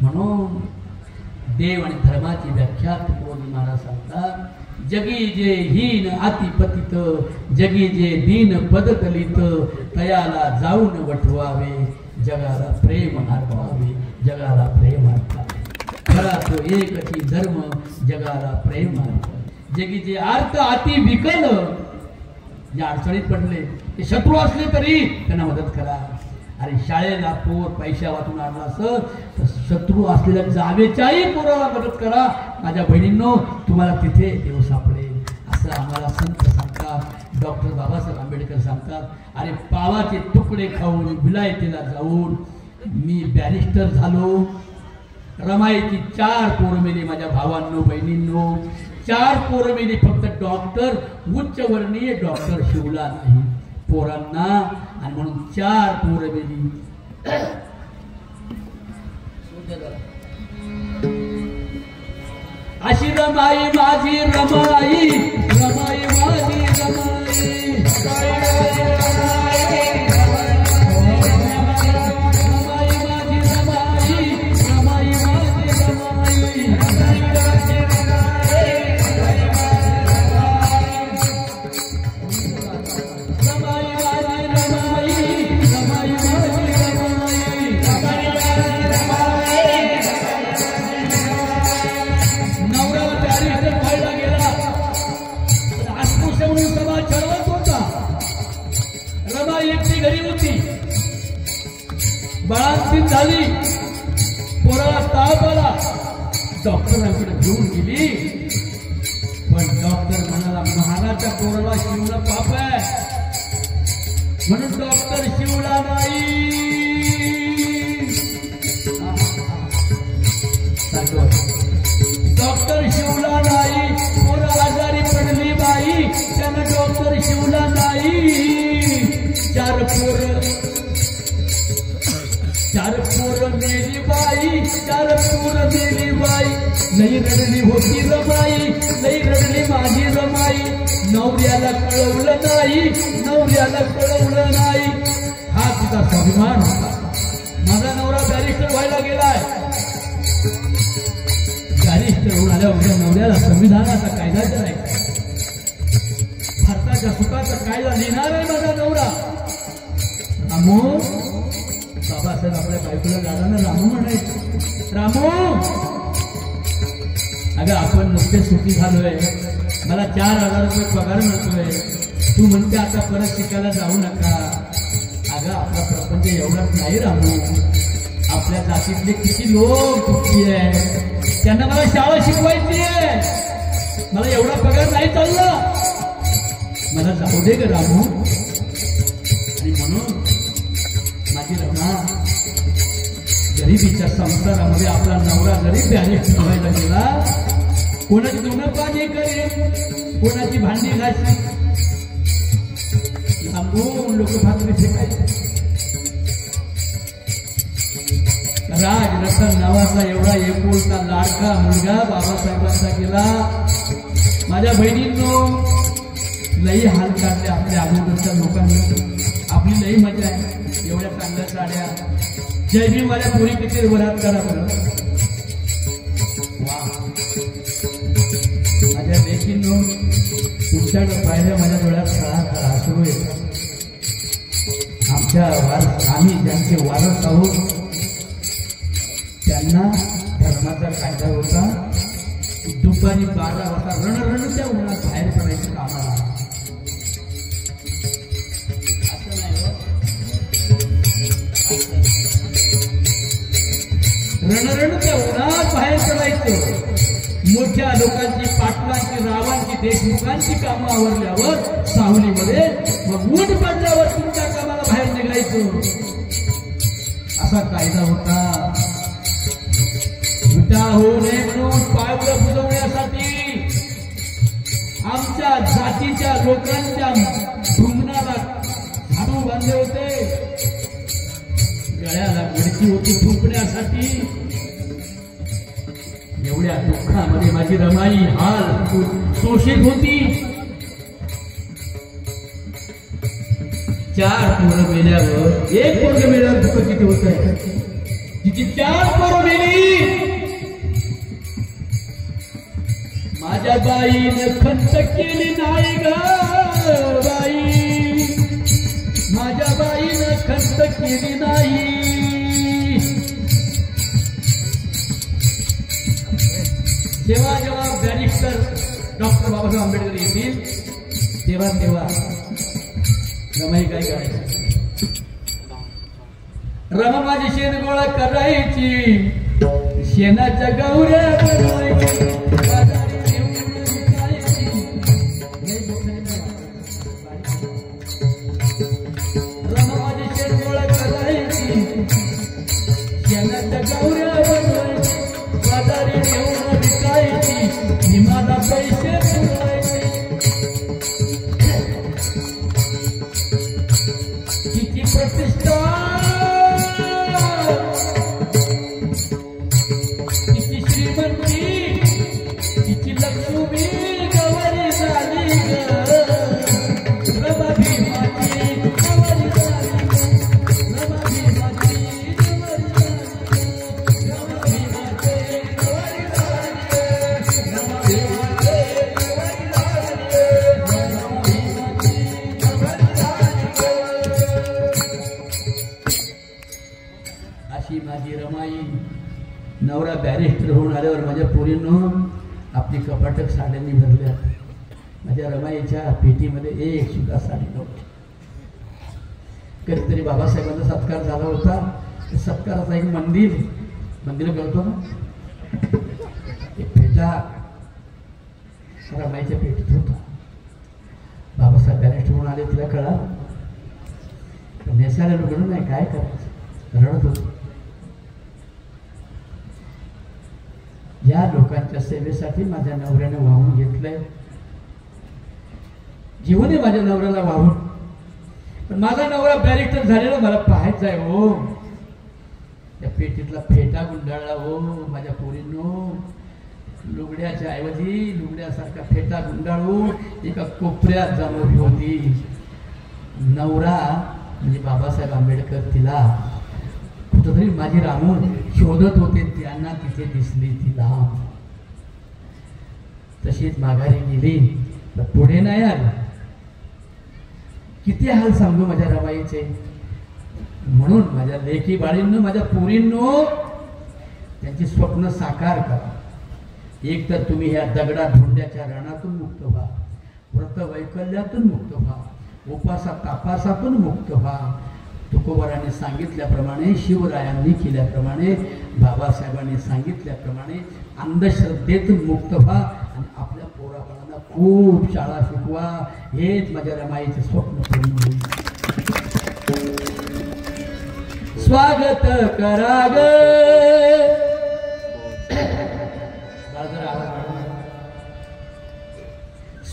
Speaker 2: म्हणून देव आणि धर्माची व्याख्या तुकोजी महाराज सांगतात. जगी जे हीन अति पतित, जगी जे दीन पद दलित, तयाला जाऊन वटवावे, जगाला प्रेम अर्पावे, जगाला प्रेम अर्पावे. खरा तो एकची धर्म, जगाला प्रेम अर्पावे. जगी जे आर्त अति विकल, जे अडचणीत पडले, ते शत्रू असले तरी त्यांना मदत करा. अरे शाळेला पोर पैशा वाचून आणला असं तर शत्रू असलेल्या जावेच्याही पोराला मदत करा. माझ्या बहिणींनो, तुम्हाला तिथे देव सापडेल असं आम्हाला संत सांगतात. डॉक्टर बाबासाहेब आंबेडकर सांगतात. अरे पावाचे तुकडे खाऊन विलायतेला जाऊन मी बॅरिस्टर झालो. रमाईची 4 पोरं मेली माझ्या भावांनो बहिणींनो, 4 पोरं मेली. फक्त डॉक्टर उच्चवर्णीय डॉक्टर शिवला नाही पोरांना, आणि म्हणून 4 पोरं मेली. अशी रमाई माझी रमाई, रमाई माझी रमाई, रमाई माझी रमाई, रमाई माझी रमाई. बाळांती झाली, पोराला ताप आला, डॉक्टरांकडे घेऊन गेली. पण डॉक्टर म्हणाला महाराजच्या पोराला शिवला पाप आहे, म्हणून डॉक्टर शिवला नाही. डॉक्टर शिवला नाही, पोरं आजारी पडली बाई, त्यानं डॉक्टर शिवला नाही. 4 पोरं मेली बाई, 4 पोरं मेली बाई. लई रडली होती रमाई, लई रडली माझी रमाई. नवऱ्याला कळवलं नाही, नवऱ्याला कळवलं नाही. हा तिचा स्वाभिमान होता. माझा नवरा बॅरिस्टर व्हायला गेलाय. बॅरिस्टर होऊन आल्या उद्या नवऱ्याला संविधानाचा कायदा करायचा, भारताच्या सुखाचा कायदा लिहिणार आहे माझा नवरा. रामू, बाबासाहेब आपल्या बायकोला गाण्यानं रामू म्हणायचं. रामू, अगं आपण नुसते सुखी झालोय, मला 4,000 रुपये पगार मिळतोय, तू म्हणते आता परत शिकायला जाऊ नका. अगं आपला प्रपंच एवढाच नाही रामू. आपल्या जातीतले किती लोक दुःखी आहे, त्यांना मला शाळा शिकवायची आहे, मला एवढा पगार नाही चालला, मला जाऊ दे ग रामू. आणि म्हणून माझी रमा, गरिबीच्या संसारामध्ये आपला नवरा गरीब बॅरिस्टर व्हायला गेला, कोणाची धुणं पाणी करेल, कोणाची भांडी घाशी, लांबून लोक भाकरी फेकायचे. राजरतन नावाचा एवढा एकुलता लाडका मुलगा बाबासाहेबांचा गेला. माझ्या बहिणींनो, लई हाल काढले आपल्या अगोदरच्या लोकांनी. आपली लई मजा आहे, एवढ्या चांगल्या साड्या, जयभीमवाल्या पोरी किती वरात करा बरं. वा, माझ्या लेकींनो, तुमच्याकडे पाहिलं माझ्या डोळ्यात खळा खळा सुरू येतात. आमच्या आम्ही ज्यांचे वारस आहोत त्यांना धर्माचा कायदा होता दुपारी 12 वाजता रणरणच्या उन्हात बाहेर पडायचं कामाला. असं नाही हो. रणरणच्या उन्हात बाहेर पडायचं. मोठ्या लोकांची, पाटलांची, रावांची, देशमुखांची कामं आवरल्यावर सावलीमध्ये मग ऊन पडल्यावर तुमच्या कामाला बाहेर निघायचं असा कायदा होता. उठा होऊ नये म्हणून पावलं बुजवण्यासाठी आमच्या जातीच्या लोकांच्या ढुंगणाला झाडू बांधले होते. गळ्याला गडकी होती फुंकण्यासाठी. एवढ्या दुःखामध्ये माझी रमाई हाल शोषित होती. 4 पोरं मेल्यावर 1 पोरग मेल्यावर दुःख किती होत आहे. तिची 4 पोरं मेली. माझ्या बाईनं खंत केली नाही ग बाई. माझ्या बाईनं खंत केली नाही. जेव्हा बॅरिस्टर डॉक्टर बाबासाहेब आंबेडकर येतील तेव्हा रमाई काय करायची. रमा माझी शेण गोळा करायची. शेणाच्या गौऱ्या बनवायची. रमा माझी शेण गोळा करायची. शेणाच्या गौऱ्या बनवायची. बाजारी घेऊन विकायची. निमाला पैसे पुरवायचे. तिची प्रतिष्ठा, तिची श्रीमंती, तिची लक्ष्मी गवारी झाली ग. रमा भीमाची गवारी झाली ग. रमा भीमाची गवारी झाली ग. रमा भीमाची गवारी झाली ग. रमा भीमाची गवारी झाली ग. रमा भीमाची गवारी झाली ग. अशी माझी रमाई. नवरा बॅरिस्टर होऊन आल्यावर माझ्या पोरीनं आपली कपाटक साड्यांनी भरल्या. माझ्या रमाईच्या पेटीमध्ये एक सुद्धा साडी नव्हती. कधीतरी बाबासाहेबांचा सत्कार झाला होता. त्या सत्काराचा एक मंदिर करतो ना, एक पेटा रमाईच्या पेटीत होता. बाबासाहेब बॅरिस्टर होऊन आले. तिला कळा नेसायला लुगडं नाही, काय करायचं, रडत होतो. या लोकांच्या सेवेसाठी माझ्या नवऱ्याने वाहून घेतलंय. जीवनही माझ्या नवऱ्याला वाहून. पण माझा नवरा बॅरिस्टर झालेला मला पाहायचा आहे हो. त्या पेटीतला फेटा गुंडाळला हो. माझ्या पोरींनो लुगड्याच्या ऐवजी लुगड्यासारखा फेटा गुंडाळून एका कोपऱ्यात जमवली होती. नवरा म्हणजे बाबासाहेब आंबेडकर तिला कुठंतरी माझी रामून शोधत होते. त्यांना तिथे दिसली तिला. तशीच माघारी गेली. तर पुढे नाही आली. किती हाल सांगू माझ्या रमाईचे. म्हणून माझ्या लेकी बाळींनो, माझ्या पोरींनो त्यांची स्वप्न साकार करा. एक तर तुम्ही ह्या दगडा धोंड्याच्या रणातून मुक्त व्हा. व्रत वैकल्यातून मुक्त व्हा. उपासा तापासातून मुक्त व्हा. तुकोबारांनी सांगितल्याप्रमाणे, शिवरायांनी केल्याप्रमाणे, बाबासाहेबांनी सांगितल्याप्रमाणे अंधश्रद्धेतून मुक्त व्हा आणि आपल्या पोराबाळांना खूप शाळा शिकवा. हेच माझ्या रमाईचे स्वप्न पूर्ण होईल. स्वागत करा ग.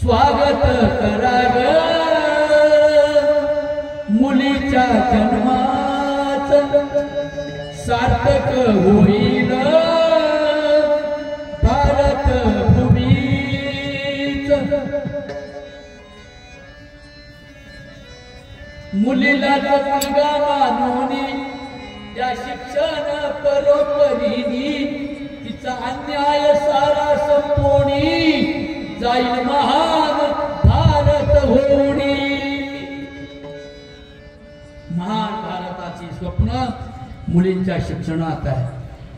Speaker 2: स्वागत करा ग मुलीच्या जन्माचं. सार्थक होईल भारत भूमीच. मुलीला मुलगा मानून या शिक्षण परोपरीनी तिचा अन्याय सारा संपवणी जाईल महान भारत होणी. महान मुलींच्या शिक्षणात आहे.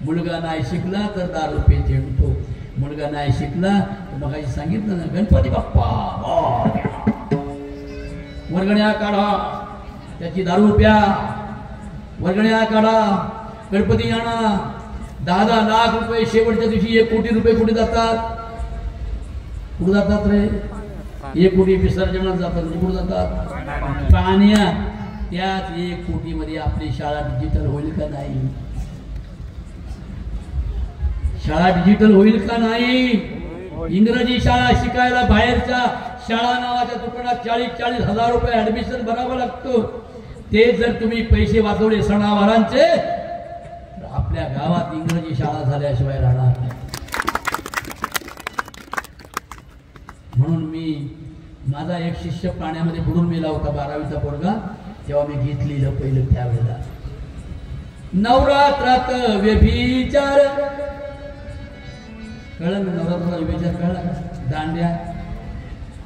Speaker 2: मुलगा नाही शिकला तर 10 रुपये झेंडतो. मुलगा नाही शिकला तर मग सांगितलं ना, गणपती बाप्पा वर्गण्या काढा, त्याची 10 रुपया वर्गण्या काढा, गणपती आणा. 10 लाख रुपये शेवटच्या दिवशी 1 कोटी रुपये कुठे जातात? कुठे जातात रे? 1 कोटी विसर्जनात जातात. कुठे जातात? पाण्यात. त्याच 1 कोटी मध्ये आपली शाळा डिजिटल होईल का नाही? शाळा डिजिटल होईल का नाही? इंग्रजी शाळा शिकायला बाहेरच्या शाळा नावाच्या दुकानात 40-40 हजार रुपये ऍडमिशन भरावं लागतं. ते जर तुम्ही पैसे वाचवले सणावारांचे तर आपल्या गावात इंग्रजी शाळा झाल्याशिवाय राहणार नाही. म्हणून माझा एक शिष्य पाण्यामध्ये बुडून मेला होता, 12वीचा पोरगा. तेव्हा मी गीत लिहिलं पहिलं त्यावेळेला. नवरात्रात व्यभिचार, कळलं ना? नवरात्राचा व्यभिचार कळला का? दांड्या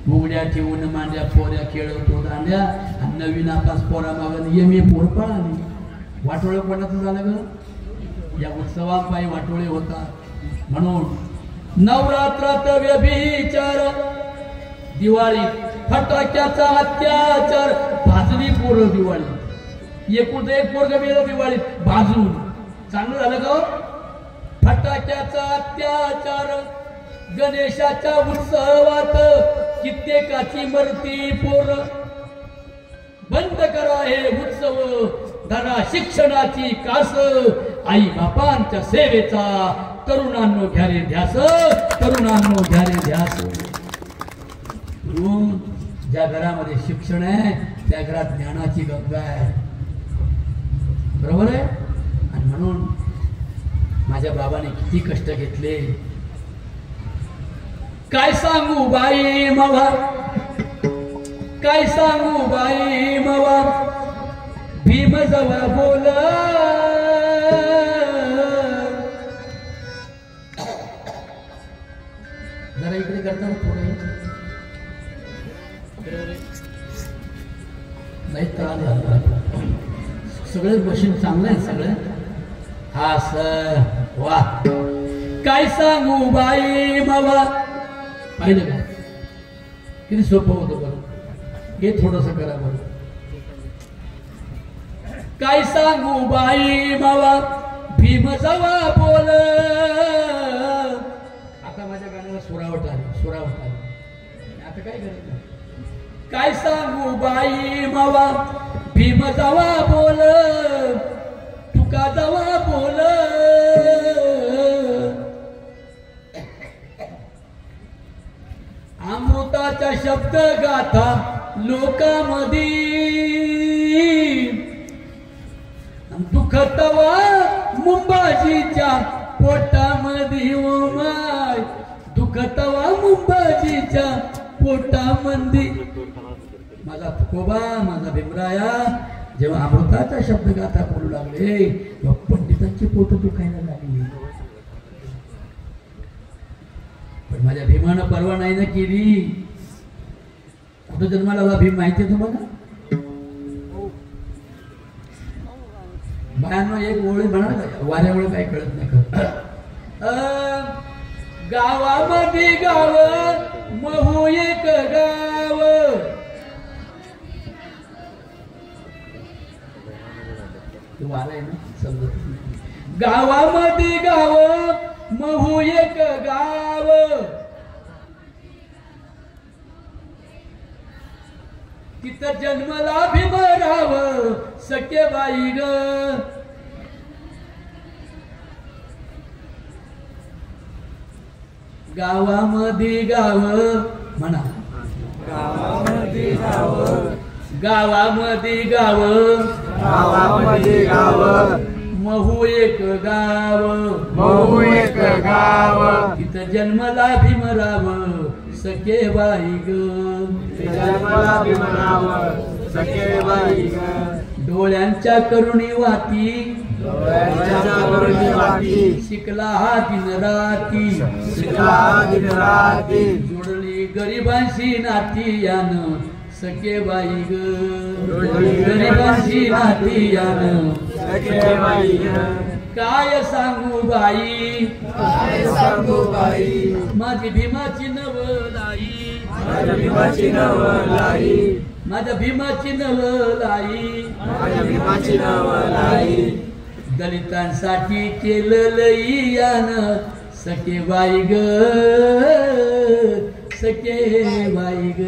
Speaker 2: उघड्या ठेवून मांड्या पोऱ्या खेळवतो दांड्या. आणि नवीन आकाश पोरा मागून ये पोर पळाली. वाटोळे कोणाचं झालं ग? या उत्सवापायी वाटोळे होता. म्हणून नवरात्रात व्यभिचार, दिवाळी फटाक्याचा अत्याचार, भाजली पोरं दिवाळी. एकूण एक पोरग मेलं दिवाळीत भाजून. चांगलं झालं का? फटाक्याचा अत्याचार, गणेशाच्या उत्सवात कित्येकाची मरती पोर. बंद करा हे उत्सव, धरा शिक्षणाची कास, आई बापांच्या सेवेचा तरुणांनो घ्या रे ध्यास, तरुणांनो घ्या रे ध्यास. ज्या घरामध्ये शिक्षण आहे त्या घरात ज्ञानाची गंगा आहे. बरोबर आहे? आणि म्हणून माझ्या बाबाने किती कष्ट घेतले काय सांगू बाई मवा, काय सांगू बाई मवा. भीम जवळ बोल, जरा इकडे करता थोडं नाही तर सगळे मशीन चांगलं आहे सगळं. हा सर वा. काय सांगू बाई मावा. पाहिलं का किती सोपं होतं बरं? हे थोडस करा बरं. काय सांगू बाई मावा, भीम जवा बोल. आता माझ्या गाण्याला सुरावट आली, सुरावट आली. आता काय करायचं? काय सांगू बाई मावा, भीम जवा बोल, तुका जवा बोल. अमृताच्या शब्द गाथा लोकांमध्ये, दुखतवा मुंबाजीच्या पोटामध्ये. ओ माय, दुखतवा मुंबाजीच्या पोटामध्ये. माझा तुकोबा, माझा भीमराया जेव्हा अमृताचा शब्द गाथा बोलू लागले तेव्हा पंडितांची पोट दुखायला लागली. पण माझ्या भीमानं परवा नाही ना केली. कुठं जन्माला आला भीम माहिती आहे तुम्हाला? बायांना एक ओळी म्हणा, वाऱ्यामुळे काही कळत नाही. गावामध्ये गाव महू एक गाव, वारा आहे ना समजत. गावामध्ये गाव महू एक गाव, तिथं जन्मला भीमराव सख्यबाई ग. गावामध्ये गाव म्हणा,
Speaker 3: गावामध्ये गाव,
Speaker 2: गावामध्ये गाव,
Speaker 3: गावामध्ये गाव,
Speaker 2: महू एक गाव,
Speaker 3: महू एक गाव,
Speaker 2: तिथं जन्मला भीमराव सखेबाई ग.
Speaker 3: जन्मला भीमराव सखेबाई ग.
Speaker 2: डोळ्यांच्या करुणी वाती,
Speaker 3: डोळ्यांच्या करुणी वाटी,
Speaker 2: शिकला हा दिन राती,
Speaker 3: शिकला दिन राती,
Speaker 2: जोडली गरिबांशी नाती यान सखेबाई ग.
Speaker 3: जोडली
Speaker 2: गरिबांशी नाती यान
Speaker 3: सखेबाई
Speaker 2: काय सांगू बाई
Speaker 3: काय सांगू बाई
Speaker 2: माझी भीमाची नवलाई
Speaker 3: माझ्या भीमाची नवलाई
Speaker 2: माझ्या भीमाची नवलाई
Speaker 3: माझ्या भीमाची नवलाई
Speaker 2: दलितांसाठी केलं लई यानं सखेबाई ग सखेबाई ग.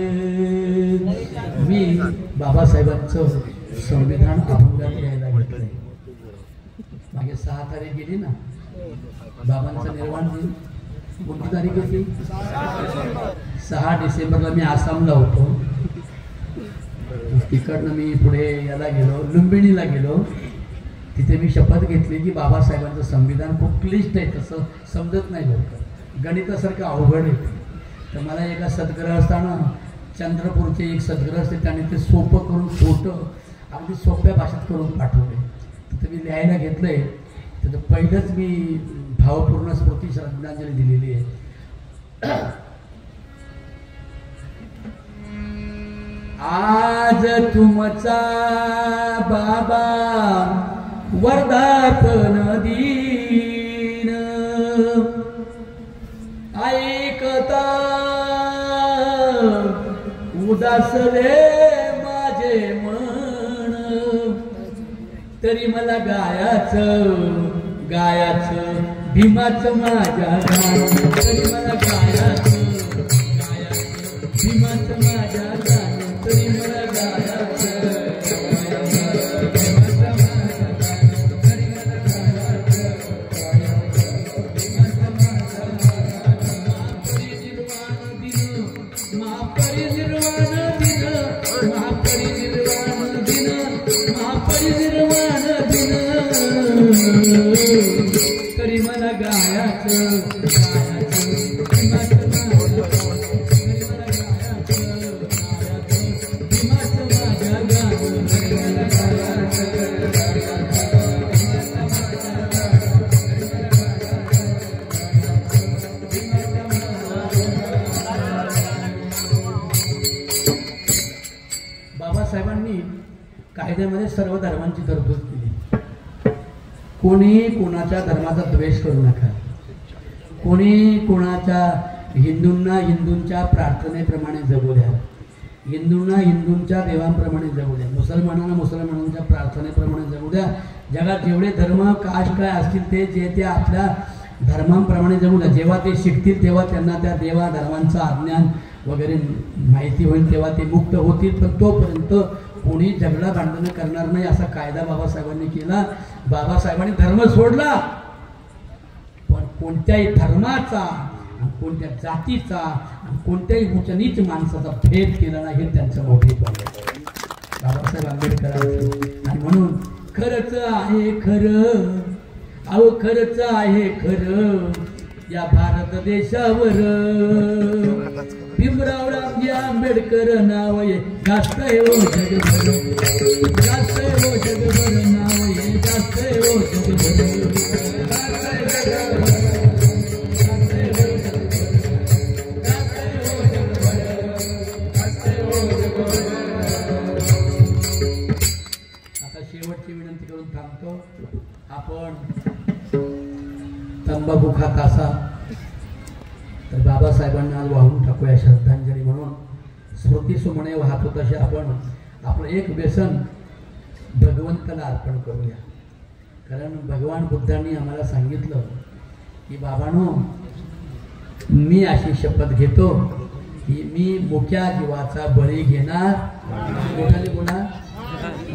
Speaker 2: मी बाबासाहेबांचं संविधान अभंगात लिहायला घेतलंय. मागे 6 तारीख गेली ना बाबांचा निर्वाण दिन. कोणती तारीख होती? 6 डिसेंबरला मी आसामला होतो. तिकडनं मी पुढे याला गेलो, लुंबिनीला गेलो. तिथे मी शपथ घेतली की बाबासाहेबांचं संविधान खूप क्लिष्ट आहे, तसं समजत नाही लोक, गणितासारखं अवघड आहे. तर मला एका सद्ग्रहस्थानं चंद्रपूरचे एक सद्ग्रहस्थ त्याने ते सोपं करून छोटं अगदी सोप्या भाषेत करून पाठवले. तर मी लिहायला घेतलंय. तर पहिलंच मी भावपूर्ण स्मृती श्रद्धांजली दिलेली आहे. आज तुमचा बाबा वर्धापन दिन ऐकता उदासले माझे मन, तरी मला गायाचं भीमाचं माझ्या गाणं, तरी मला गायाचं भीमाचं माझ्या गाणं, तरी मला गायाचं तरी मला गायाचं बाबासाहेबांनी कायद्यामध्ये सर्व धर्मांची तरतूद केली. कोणी कोणाच्या धर्माचा द्वेष करू नका. कोणी कोणाच्या हिंदूंना हिंदूंच्या प्रार्थनेप्रमाणे जगू द्या. हिंदूंना हिंदूंच्या देवांप्रमाणे जगू द्या. मुसलमानांना मुसलमानांच्या प्रार्थनेप्रमाणे जगू द्या. जगात जेवढे धर्म कास्ट काय असतील ते आपल्या धर्मांप्रमाणे जगू द्या. जेव्हा ते शिकतील तेव्हा त्यांना त्या देवा धर्मांचं अज्ञान वगैरे माहिती होईल, तेव्हा ते मुक्त होतील. पण तोपर्यंत कोणी झगडा भांडणं करणार नाही असा कायदा बाबासाहेबांनी केला. बाबासाहेबांनी धर्म सोडला, पण कोणत्याही धर्माचा, कोणत्या जातीचा, कोणत्याही उच्च-नीच माणसाचा भेद केला नाही. हे त्यांचं मोठेपण आहे बाबासाहेब आंबेडकरांचं. आणि म्हणून खरंच आहे खरं, अहो खरंच आहे खरं या भारत देशावर भीमराव रामजी आंबेडकर नाव आहे जास्त आहे ओ जगभर, जास्त आहे ओ जगभर नाव आहे जास्त आहे ओ जगभर. आता शेवटची विनंती करून थांबतो. आपण तंबाखू खात असा तर बाबासाहेबांना आज वाहून टाकूया श्रद्धांजली म्हणून. स्मृती सुमने वाहतो तसे आपण आपलं एक व्यसन भगवंताला अर्पण करूया. कारण भगवान बुद्धांनी आम्हाला सांगितलं की बाबांनो, मी अशी शपथ घेतो की मी मुक्या जीवाचा बळी घेणार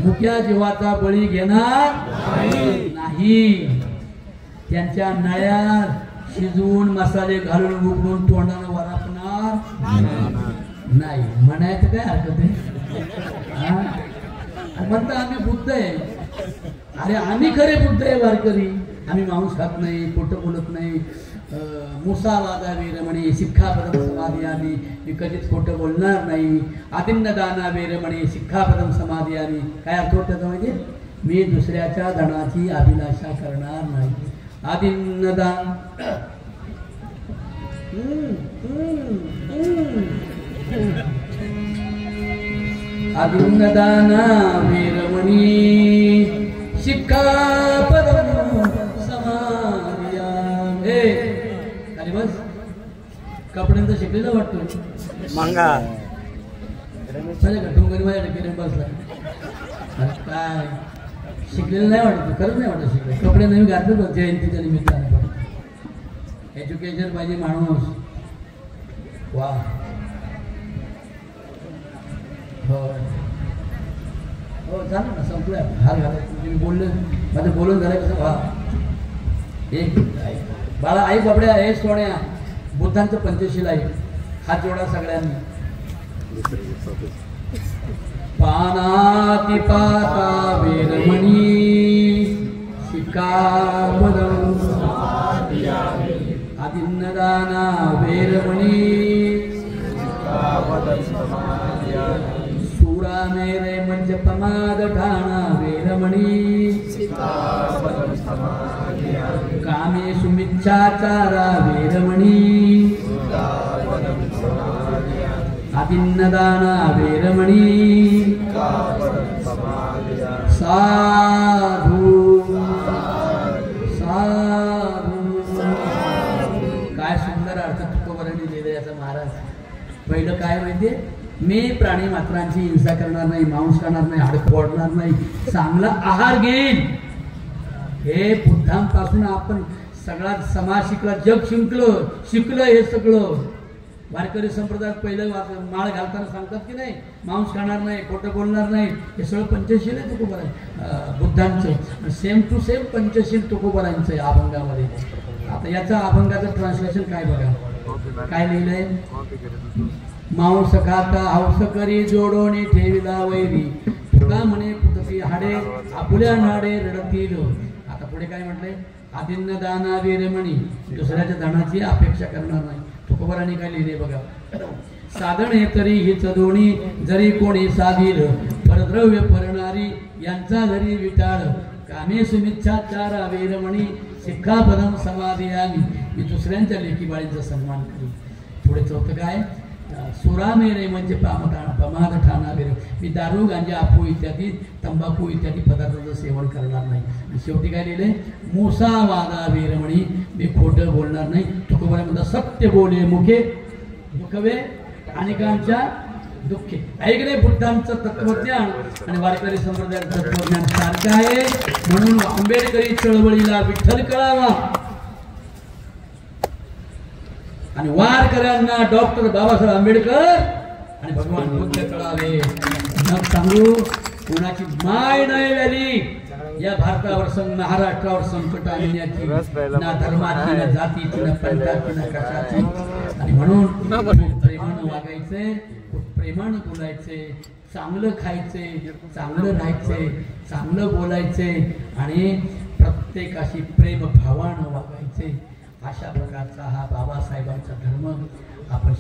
Speaker 2: मुक्या जीवाचा बळी घेणार नाही. त्यांच्या नळ्या शिजवून मसाले घालून उघडून तोंडानं वरापणार नाही. म्हणायचं काय हरकत आहे? म्हणता आम्ही बुद्ध आहे. अरे आम्ही खरे बुद्ध आहे वारकरी. आम्ही मांस खात नाही, खोटं बोलत नाही. मुसावादा वीरमणी शिक्षापदम समाधियामी, मी कधीच खोटं बोलणार नाही. आदिन्नदाना वीरमणी शिक्षापदम समाधियामी. काय अर्थ होत त्याचा माहिती? मी दुसऱ्याच्या धनाची अभिलाषा करणार नाही. आदिन्नदान आदिन्नदाना वीरमणी सिक्कापदं समाधियामि. खाली बस. कपड्यांचं शिकलेलं वाटतो
Speaker 3: मंगा
Speaker 2: माझ्या डोंगरी माझ्या डोक्याने बसला. काय शिकलेलं नाही वाटत, खरंच नाही वाटत शिकले. कपडे नवीन घातलं जयंतीच्या निमित्ताने पण एज्युकेशन पाहिजे माणूस. वा हो हो झालं ना, संपलं. हार घालायचं तुम्ही बोललं, माझं बोलून झालं कसं. वा एक बाळा आई बाबड्या हे सोन्या बुद्धांचं पंचशील आहे. हात जोडा सगळ्यांनी. पानातिपाता वेरमणी सिक्कापदं समाधियामि. आदिन्नदाना वेरमणी
Speaker 3: सिक्कापदं समाधियामि.
Speaker 2: सूरामेरे मंच प्रमाद ठाणा वेरमणी
Speaker 3: सिक्कापदं समाधियामि.
Speaker 2: कामे सुमिच्छाचारा वेरमणी
Speaker 3: सिक्कापदं समाधियामि.
Speaker 2: आदिन्नदाना वेरमणी
Speaker 3: सिक्कापदं समाधियामि.
Speaker 2: साधू साधू. काय सुंदर अर्थ तुकोबारांनी दिले याचा महाराज. पहिलं काय माहितीये, मी प्राणी मात्रांची हिंसा करणार नाही, मांस खाणार नाही, हाड फोडणार नाही, चांगला आहार घेईन. हे बुद्धांपासून आपण सगळा समाज शिकला, जग शिकलं हे सगळं. वारकरी संप्रदायात पहिलं माळ घालताना सांगतात की नाही, मांस खाणार नाही, खोटं बोलणार नाही. हे सगळं पंचशील आहे तुकोबारांचं, बुद्धांचं. सेम टू सेम पंचशील तुकोबारांचं आहे अभंगामध्ये. आता याचं अभंगाचं ट्रान्सलेशन काय बघा, काय लिहिलंय. मांस खाता हौस करी जोडोनी ठेविला वैरी. तुका म्हणे कुठती हाडे आपुल्या नाडे रडतील. आता पुढे काय म्हटलंय, आदिन्न दाना वीरमणी. दुसऱ्याच्या दानाची अपेक्षा करणार नाही. तुकोबारांनी काय लिहिले बघा. साधन हे तरी हिच दोणी जरी कोणी साधील. परद्रव्य परणारी यांचा जरी विटाळ. कामे सुमिच्छाचारा वीरमणी सिक्कापदं समाधियामि. मी दुसऱ्यांच्या लेकीबाळींचा सन्मान करी. पुढे चौथं काय, सुरामेरे म्हणजे प्रमाद ठाणा वेर. मी दारू गांजा अफू इत्यादी तंबाखू इत्यादी पदार्थांचं सेवन करणार नाही. शेवटी काय लिहिले, मुसा वादा वीरमणी. मी खोटं बोलणार नाही. तुकोबारा म्हणतात सत्य बोले मुखे दुखवे अनेकांच्या दुःखे. ऐकले बुद्धांचं तत्वज्ञान आणि वारकरी संप्रदायाचं तत्वज्ञान सारखं आहे. म्हणून आंबेडकरी चळवळीला विठ्ठल कळावा आणि वारकऱ्यांना डॉक्टर बाबासाहेब आंबेडकर आणि भगवान बुद्ध कळावे. मग सांगू कोणाची माय नाही झाली या भारतावर महाराष्ट्रावर संकट आणण्याची, ना धर्माची, ना जातीची, ना पंथाची, ना कशाची. आणि म्हणून प्रेमानं वागायचंय, प्रेमानं बोलायचे, चांगलं खायचे, चांगलं राहायचे, चांगलं बोलायचे आणि प्रत्येकाशी प्रेम भावानं वागायचे. अशा प्रकारचा हा बाबासाहेबांचा धर्म आपण